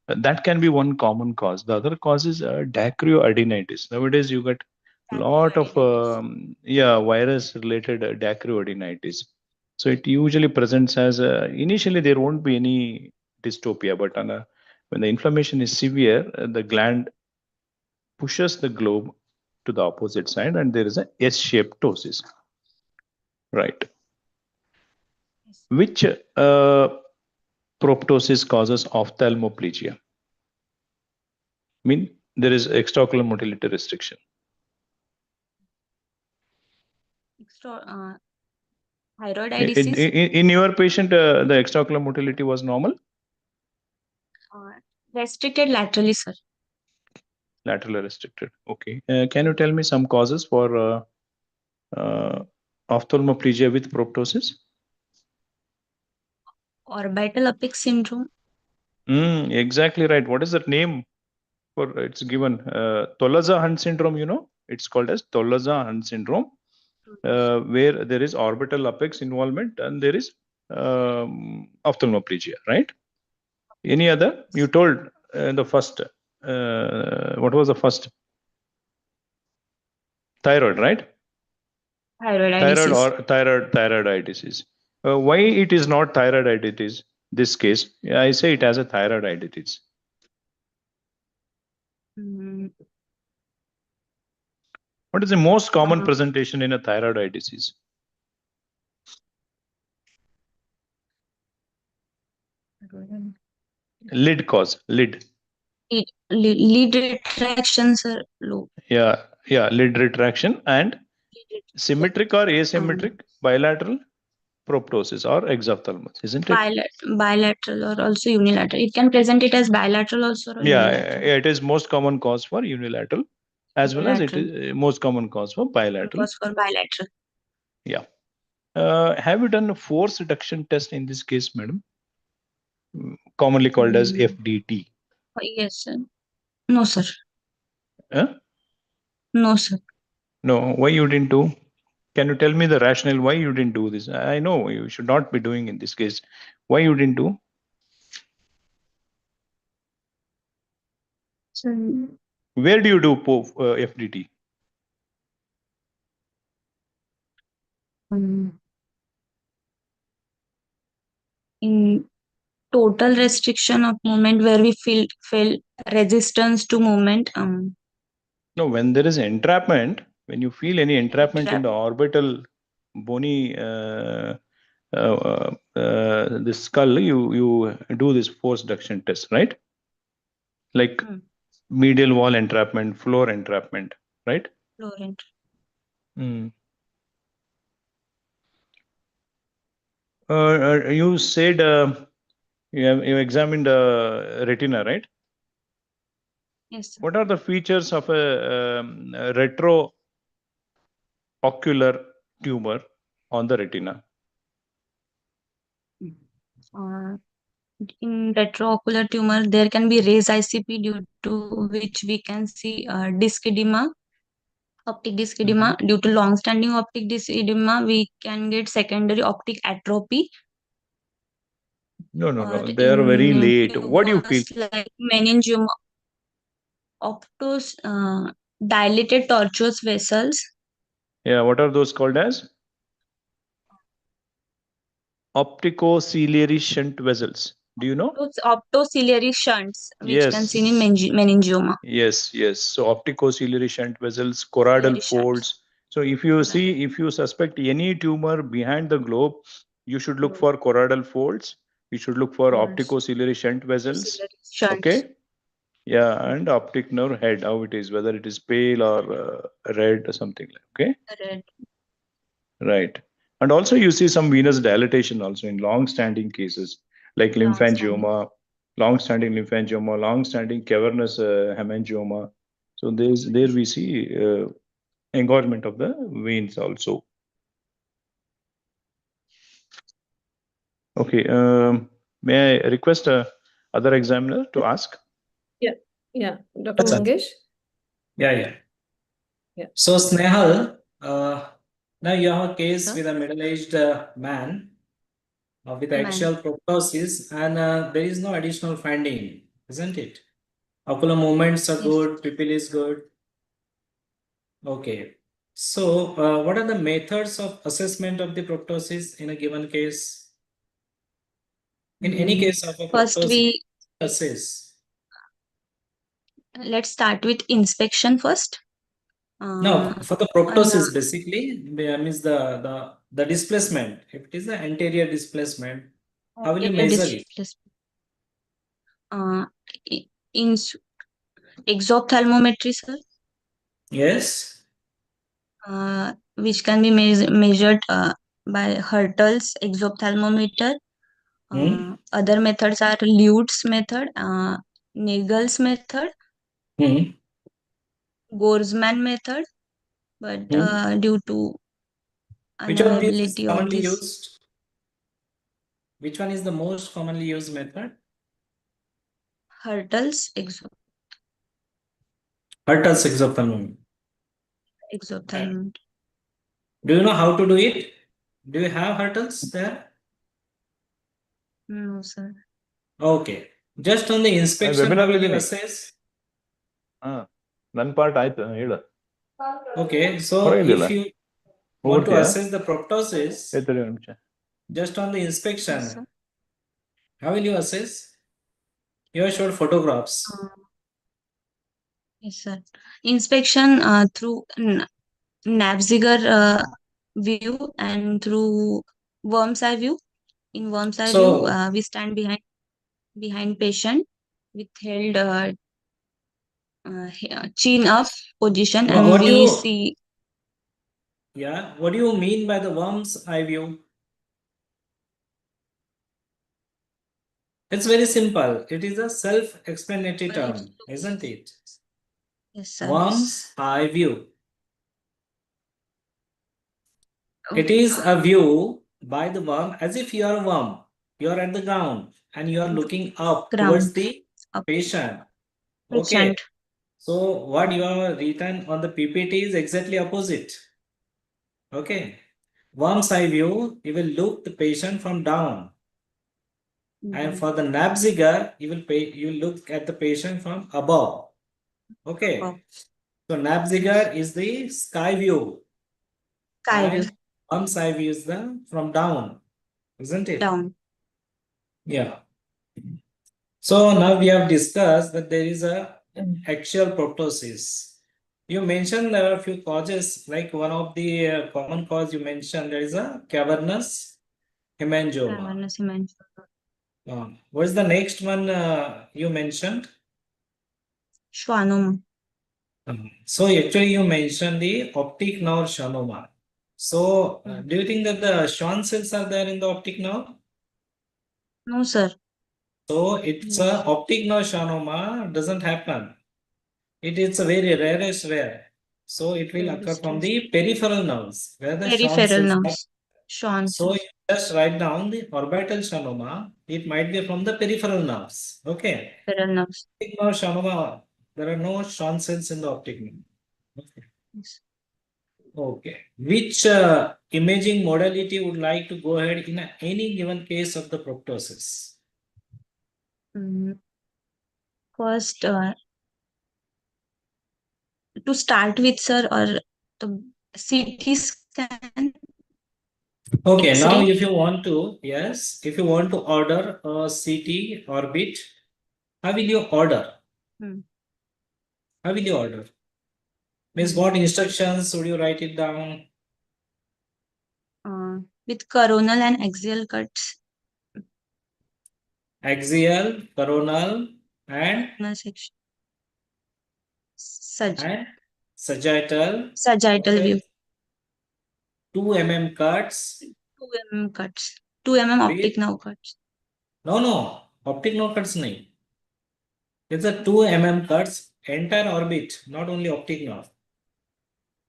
Speaker 6: That can be one common cause. The other cause is dacryoadenitis. Nowadays, you get a lot of virus-related dacryoadenitis. So it usually presents as initially there won't be any dystopia, but when the inflammation is severe, the gland pushes the globe to the opposite side, and there is a S-shaped ptosis. Right. Which proptosis causes ophthalmoplegia? I mean, there is extraocular motility restriction.
Speaker 7: Thyroid eye disease.
Speaker 6: In your patient, the extraocular motility was normal?
Speaker 7: Restricted laterally, sir.
Speaker 6: Laterally restricted. Okay. Can you tell me some causes for ophthalmoplegia with proptosis?
Speaker 7: Orbital apex syndrome.
Speaker 6: Exactly right. What is that name for? It's given Tolasa-Hunt syndrome. You know, it's called as Tolasa-Hunt syndrome, where there is orbital apex involvement and there is ophthalmoplegia. Right? Any other? You told the first. What was the first? Thyroid, right?
Speaker 7: Thyroid eye disease.
Speaker 6: Or thyroid eye disease. Why it is not thyroid eye disease? This case, I say it as a thyroid eye disease. What is the most common presentation in a thyroid eye disease? Lid cause, lid.
Speaker 7: Lead retraction, sir. Low.
Speaker 6: Yeah, lid retraction and symmetric or asymmetric bilateral proptosis or exophthalmos, isn't it?
Speaker 7: Bilateral or also unilateral. It can present it as bilateral also or
Speaker 6: Yeah,
Speaker 7: unilateral.
Speaker 6: it is most common cause for unilateral as well as it
Speaker 7: Unilateral.
Speaker 6: is most common cause for bilateral.
Speaker 7: Cause for bilateral.
Speaker 6: Yeah. Have you done a force reduction test in this case, madam? Commonly called as FDT.
Speaker 7: Yes, sir. No, sir.
Speaker 6: Huh?
Speaker 7: No, sir.
Speaker 6: No, why you didn't do? Can you tell me the rationale why you didn't do this? I know you should not be doing in this case. Why you didn't do?
Speaker 7: Sir,
Speaker 6: Where do you do FDT?
Speaker 7: in total restriction of movement where we feel resistance to movement.
Speaker 6: No, when there is entrapment, when you feel any entrapment in the orbital bony the skull, you do this force reduction test, right? Like medial wall entrapment, floor entrapment, right?
Speaker 7: Floor
Speaker 6: You said you examined retina, right?
Speaker 7: Yes, sir.
Speaker 6: What are the features of a retroocular tumor on the retina?
Speaker 7: In retroocular tumor, there can be raised ICP due to which we can see disc edema, optic disc edema. Due to long-standing optic disc edema, we can get secondary optic atrophy.
Speaker 6: No. They are very late. What do you feel?
Speaker 7: Like meningioma, optos, dilated tortuous vessels.
Speaker 6: Yeah, what are those called as? Opticociliary shunt vessels. Do you know?
Speaker 7: Optociliary shunts, which
Speaker 6: Yes.
Speaker 7: can see in meningioma.
Speaker 6: Yes. So opticociliary shunt vessels, choroidal folds. So if you see, if you suspect any tumor behind the globe, you should look for choroidal folds. You should look for opticociliary shunt vessels. Okay. Yeah, and optic nerve head, how it is, whether it is pale or red or something like. Okay.
Speaker 7: Red.
Speaker 6: Right. And also you see some venous dilatation also in long-standing cases like lymphangioma, long-standing lymphangioma, long-standing cavernous hemangioma. So there we see engorgement of the veins also. Okay. May I request other examiner to ask?
Speaker 3: Yeah. Dr.
Speaker 1: Yes, sir.
Speaker 3: Mangesh?
Speaker 1: Yeah.
Speaker 3: Yeah.
Speaker 1: So Snehal, now you have a case with a middle-aged man with axial proptosis, and there is no additional finding, isn't it? Ocular movements are good, pupil is good. Okay. So what are the methods of assessment of the proptosis in a given case? In any case of a
Speaker 7: First,
Speaker 1: proptosis, assess.
Speaker 7: let's start with inspection first.
Speaker 1: No, for the proptosis, basically, means the displacement. If it is the anterior displacement, how will you measure it?
Speaker 7: In exophthalmometry, sir.
Speaker 1: Yes.
Speaker 7: Which can be measured by Hertel's exophthalmometer. Other methods are Lutz method, Nagel's method, Gorsman method, but due to
Speaker 1: Which one of these is
Speaker 7: unavailability of
Speaker 1: commonly
Speaker 7: this,
Speaker 1: used? Which one is the most commonly used method?
Speaker 7: Hertel's
Speaker 1: Hertel's exophthalmometer.
Speaker 7: exophthalmometer.
Speaker 1: Do you know how to do it? Do you have Hertel's there?
Speaker 7: No, sir.
Speaker 1: Okay. Just on the inspection, how will you
Speaker 6: webinar
Speaker 1: assess?
Speaker 6: None part ಆಯ್ತು ಹೇಳು.
Speaker 1: Okay, so if you want to assess the proptosis, just on the inspection, how will you assess? You have showed photographs.
Speaker 7: Yes, sir. Inspection through Navziger view and through worm's eye view. In worm's eye view, we stand behind behind patient with held chin up position, and
Speaker 1: What do
Speaker 7: we
Speaker 1: you,
Speaker 7: see
Speaker 1: yeah, what do you mean by the worm's eye view? It's very simple. It is a self-explanatory term, isn't it?
Speaker 7: yes, sir.
Speaker 1: Worm's eye view. It
Speaker 7: Okay.
Speaker 1: is a view by the worm as if you are a worm. You are at the ground and you are looking up towards
Speaker 7: Ground
Speaker 1: the
Speaker 7: up
Speaker 1: patient. Okay.
Speaker 7: patient.
Speaker 1: So what you have written on the PPT is exactly opposite. Okay. Worm's eye view, you will look the patient from down. And for the Nabziger, you will look at the patient from above. Okay.
Speaker 7: Above.
Speaker 1: So Nabziger is the sky view.
Speaker 7: Sky view
Speaker 1: And worm's eye view is the from down, isn't it?
Speaker 7: down.
Speaker 1: Yeah. So now we have discussed that there is a axial proptosis. You mentioned there are a few causes, like one of the common cause you mentioned, there is a cavernous hemangioma.
Speaker 7: Cavernous hemangioma.
Speaker 1: What is the next one you mentioned?
Speaker 7: Schwannoma.
Speaker 1: So actually you mentioned the optic nerve schwannoma. So do you think that the Schwann cells are there in the optic nerve?
Speaker 7: No, sir.
Speaker 1: So it's a optic nerve schwannoma doesn't happen. It is a very rarest rare. So it will occur from the peripheral nerves where the Schwann
Speaker 7: Peripheral
Speaker 1: cells are.
Speaker 7: nerves. Schwann
Speaker 1: So
Speaker 7: cells.
Speaker 1: you just write down the orbital schwannoma. It might be from the peripheral nerves. Okay.
Speaker 7: Peripheral nerves.
Speaker 1: Optic nerve schwannoma. There are no Schwann cells in the optic nerve. Okay.
Speaker 7: Yes.
Speaker 1: Okay. Which imaging modality would like to go ahead in any given case of the proptosis?
Speaker 7: First, to start with, sir, or the CT scan,
Speaker 1: Okay, now
Speaker 7: X-ray.
Speaker 1: if you want to, yes, if you want to order a CT orbit, how will you order? How will you order? Means what instructions would you write it down?
Speaker 7: With coronal and axial cuts.
Speaker 1: Axial, coronal, and
Speaker 7: Section.
Speaker 1: and sagittal.
Speaker 7: Sagittal view.
Speaker 1: 2 mm cuts.
Speaker 7: 2 mm cuts. 2 mm optic nerve cuts.
Speaker 1: No, optic nerve cuts nahi. It's a 2 mm cuts, entire orbit, not only optic nerve.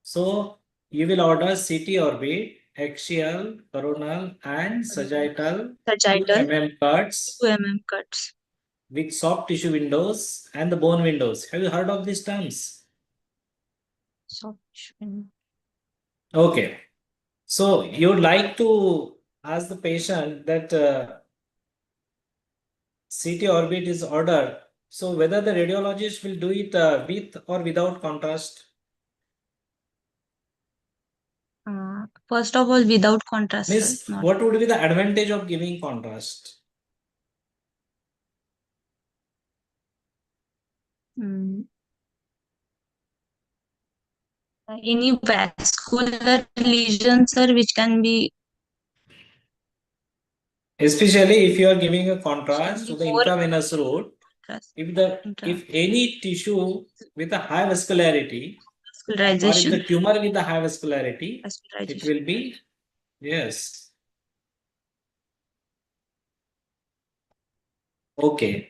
Speaker 1: So you will order CT orbit, axial, coronal, and sagittal 2 mm cuts
Speaker 7: 2 mm cuts.
Speaker 1: with soft tissue windows and the bone windows. Have you heard of these terms?
Speaker 7: Soft tissue.
Speaker 1: Okay. So you would like to ask the patient that CT orbit is ordered. So whether the radiologist will do it with or without contrast?
Speaker 7: First of all, without contrast.
Speaker 1: Miss,
Speaker 7: Sir,
Speaker 1: what would be the advantage of giving contrast?
Speaker 7: Any vascular lesion, sir, which can be.
Speaker 1: Especially if you are giving a contrast to the intravenous route, if any tissue with a high vascularity, or if the tumor with a high vascularity, it will be, yes. Okay.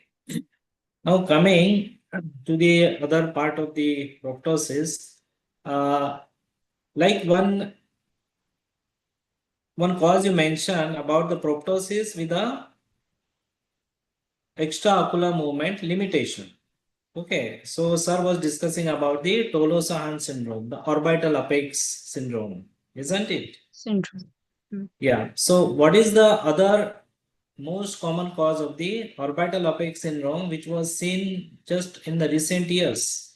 Speaker 1: Now coming to the other part of the proptosis, like one cause you mentioned about the proptosis with a extraocular movement limitation. Okay, so sir was discussing about the Tolosa-Hunt syndrome, the orbital apex syndrome, isn't it?
Speaker 7: Syndrome.
Speaker 1: Yeah. So what is the other most common cause of the orbital apex syndrome, which was seen just in the recent years?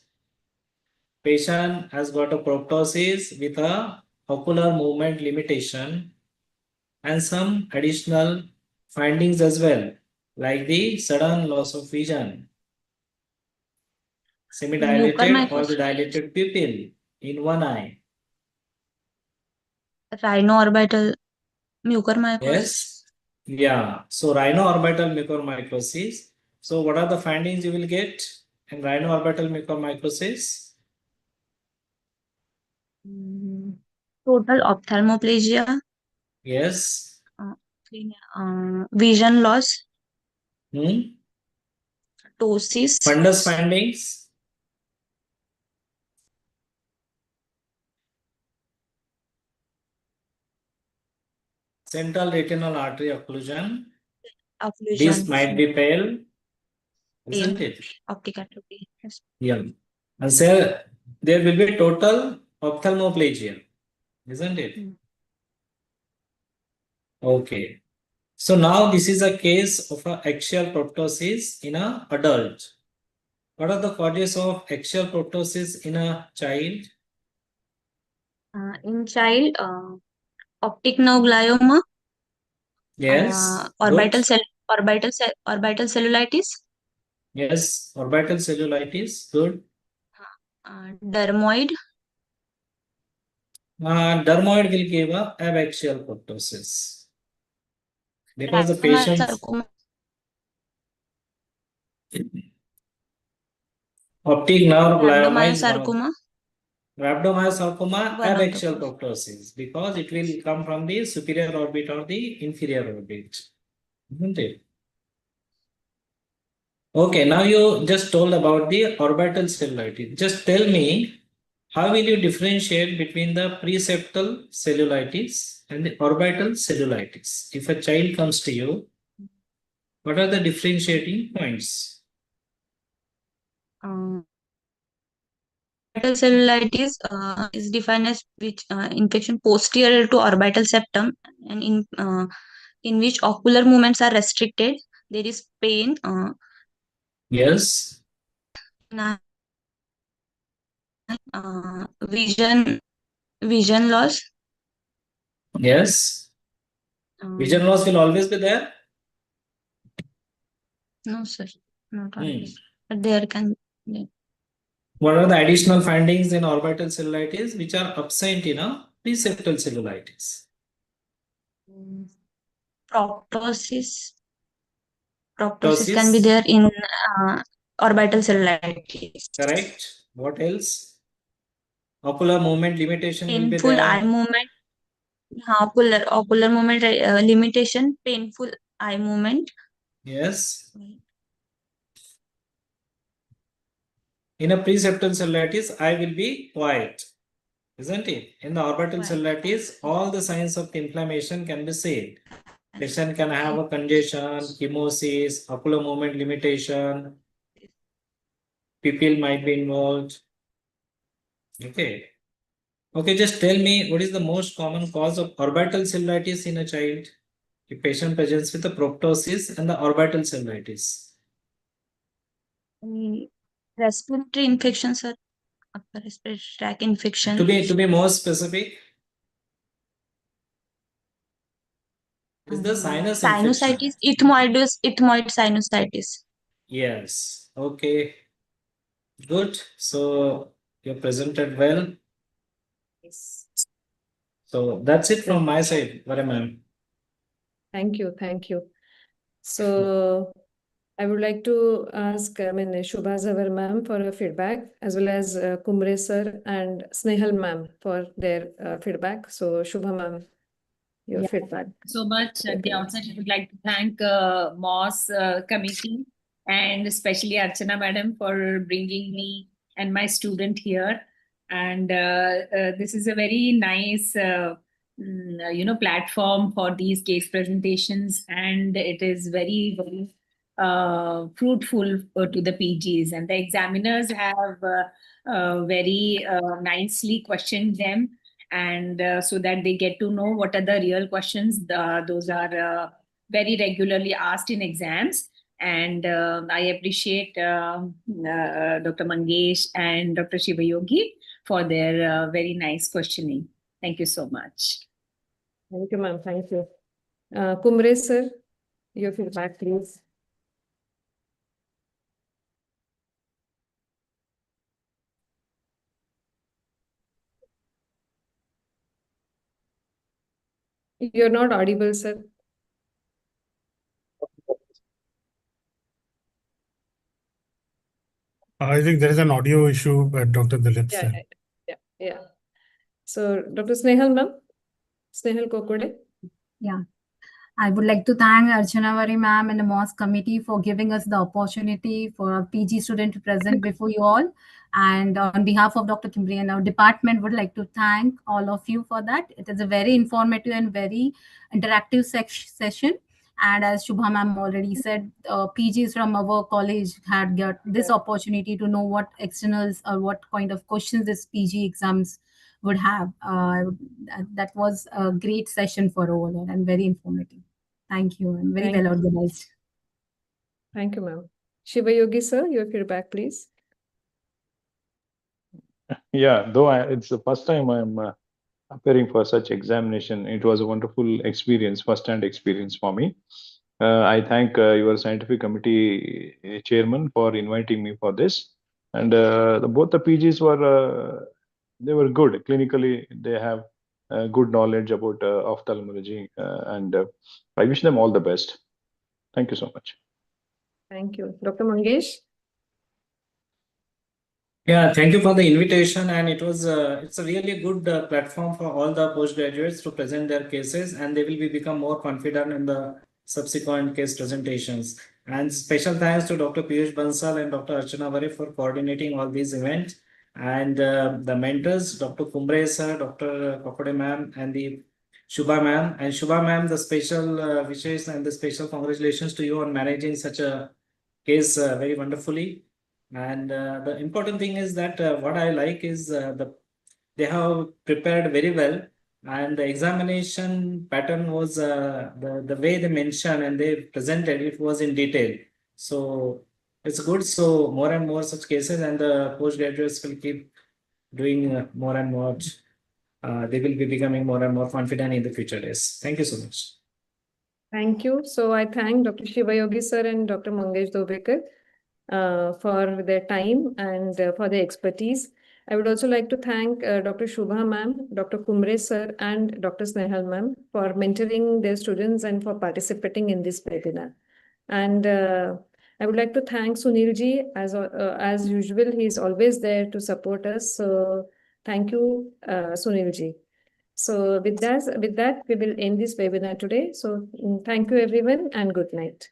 Speaker 1: Patient has got a proptosis with a ocular movement limitation and some additional findings as well, like the sudden loss of vision, semi-dilated or the dilated pupil in one eye.
Speaker 7: Rhino-orbital mucormycosis.
Speaker 1: Yes. Yeah. So rhino-orbital mucormycosis So what are the findings you will get in rhino-orbital microcyst?
Speaker 7: Total ophthalmoplegia,
Speaker 1: Yes.
Speaker 7: vision loss,
Speaker 1: Hmm?
Speaker 7: ptosis,
Speaker 1: Fundus findings. Central retinal artery occlusion. This
Speaker 7: occlusion,
Speaker 1: might be pale, isn't it?
Speaker 7: optic atrophy. Yes.
Speaker 1: Yeah. And so there will be total ophthalmoplegia, isn't it? Okay. So now this is a case of a axial proptosis in a adult. What are the causes of axial proptosis in a child?
Speaker 7: In child, optic nerve glioma,
Speaker 1: Yes.
Speaker 7: orbital
Speaker 1: Good.
Speaker 7: orbital cellulitis,
Speaker 1: Yes. Orbital cellulitis. Good.
Speaker 7: dermoid,
Speaker 1: Dermoid will give a abaxial proptosis because the patient's
Speaker 7: sarcoma,
Speaker 1: optic nerve glioma is one of
Speaker 7: rhabdomyosarcoma,
Speaker 1: rhabdomyosarcoma
Speaker 7: one of the
Speaker 1: abaxial
Speaker 7: cause.
Speaker 1: proptosis because it will come from the superior orbit or the inferior orbit, isn't it? Okay, now you just told about the orbital cellulitis. Just tell me, how will you differentiate between the preseptal cellulitis and the orbital cellulitis? If a child comes to you, what are the differentiating points?
Speaker 7: Orbital cellulitis is defined as which infection posterior to orbital septum and in which ocular movements are restricted. There is pain,
Speaker 1: Yes,
Speaker 7: vision loss.
Speaker 1: yes. Vision loss will always be there.
Speaker 7: No, sir, not always. But there can be.
Speaker 1: What are the additional findings in orbital cellulitis which are absent in a preseptal cellulitis?
Speaker 7: Proptosis. Proptosis
Speaker 1: Ptosis,
Speaker 7: can be there in orbital cellulitis.
Speaker 1: correct. What else? Ocular movement limitation will be
Speaker 7: Painful eye
Speaker 1: there.
Speaker 7: movement. Ocular movement limitation. Painful eye movement.
Speaker 1: Yes. In a preseptal cellulitis, eye will be quiet, isn't it? In the orbital
Speaker 7: Quiet.
Speaker 1: cellulitis, all the signs of the inflammation can be seen. Patient can have a congestion, chemosis, ocular movement limitation, pupil might be involved. Okay. Okay, just tell me what is the most common cause of orbital cellulitis in a child? The patient presents with the proptosis and the orbital cellulitis.
Speaker 7: Respiratory infections or upper respiratory tract infection.
Speaker 1: To be more specific, is the sinus infection.
Speaker 7: Sinusitis, ethmoid sinusitis.
Speaker 1: Yes. Okay. Good. So you presented well.
Speaker 3: Yes.
Speaker 1: So that's it from my side, Vare ma'am.
Speaker 3: Thank you. Thank you. So I would like to ask Shubha Zawar ma'am for her feedback, as well as Kumre sir and Snehal ma'am for their feedback. So Shubha ma'am, your feedback.
Speaker 5: So much. At the outset, I would like to thank MOS committee and especially Archana madam for bringing me and my student here. And this is a very nice, platform for these case presentations, and it is very, very fruitful to the PGs. And the examiners have very nicely questioned them, and so that they get to know what are the real questions. Those are very regularly asked in exams. And I appreciate Dr. Mangesh and Dr. Shivayogi for their very nice questioning. Thank you so much.
Speaker 3: Thank you, ma'am. Thank you. Kumre sir, your feedback, please. You're not audible, sir.
Speaker 8: I think there is an audio issue at Dr. Dilip's
Speaker 3: Yeah,
Speaker 8: side.
Speaker 3: yeah. So, Dr. Snehal ma'am, Snehal Kokode.
Speaker 9: Yeah. I would like to thank Archana ma'am and the MOS committee for giving us the opportunity for a PG student to present before you all. And on behalf of Dr. Kimberly and our department, would like to thank all of you for that. It is a very informative and very interactive session. And as Shubha ma'am already said, PGs from our college had got this opportunity to know what externals or what kind of questions this PG exams would have. That was a great session for all and very informative. Thank you and very well organized.
Speaker 3: Thank you, ma'am. Shiva Yogi sir, your feedback, please.
Speaker 6: Yeah, though it's the first time I'm appearing for such examination, it was a wonderful experience, first-hand experience for me. I thank your scientific committee chairman for inviting me for this. And both the PGs were they were good clinically. They have good knowledge about ophthalmology, and I wish them all the best. Thank you so much.
Speaker 3: Thank you, Dr. Mangesh.
Speaker 1: Yeah, thank you for the invitation, and it's a really good platform for all the postgraduates to present their cases, and they will become more confident in the subsequent case presentations. And special thanks to Dr. Piyush Bansal and Dr. Archana Vare for coordinating all these events, and the mentors, Dr. Kumbre sir, Dr. Kokode ma'am, and the Shubha ma'am. And Shubha ma'am, the special wishes and the special congratulations to you on managing such a case very wonderfully. And the important thing is that what I like is they have prepared very well, and the examination pattern was the way they mentioned and they presented it was in detail. So it's good. So more and more such cases, and the postgraduates will keep doing more and more. They will be becoming more and more confident in the future days. Thank you so much.
Speaker 3: Thank you. So I thank Dr. Shiva Yogi sir and Dr. Mangesh Dobekar for their time and for their expertise. I would also like to thank Dr. Shubha ma'am, Dr. Kumre sir, and Dr. Snehal ma'am for mentoring their students and for participating in this webinar. And I would like to thank Sunil ji. As usual, he is always there to support us. So thank you, Sunil ji. So with that, we will end this webinar today. So thank you everyone and good night.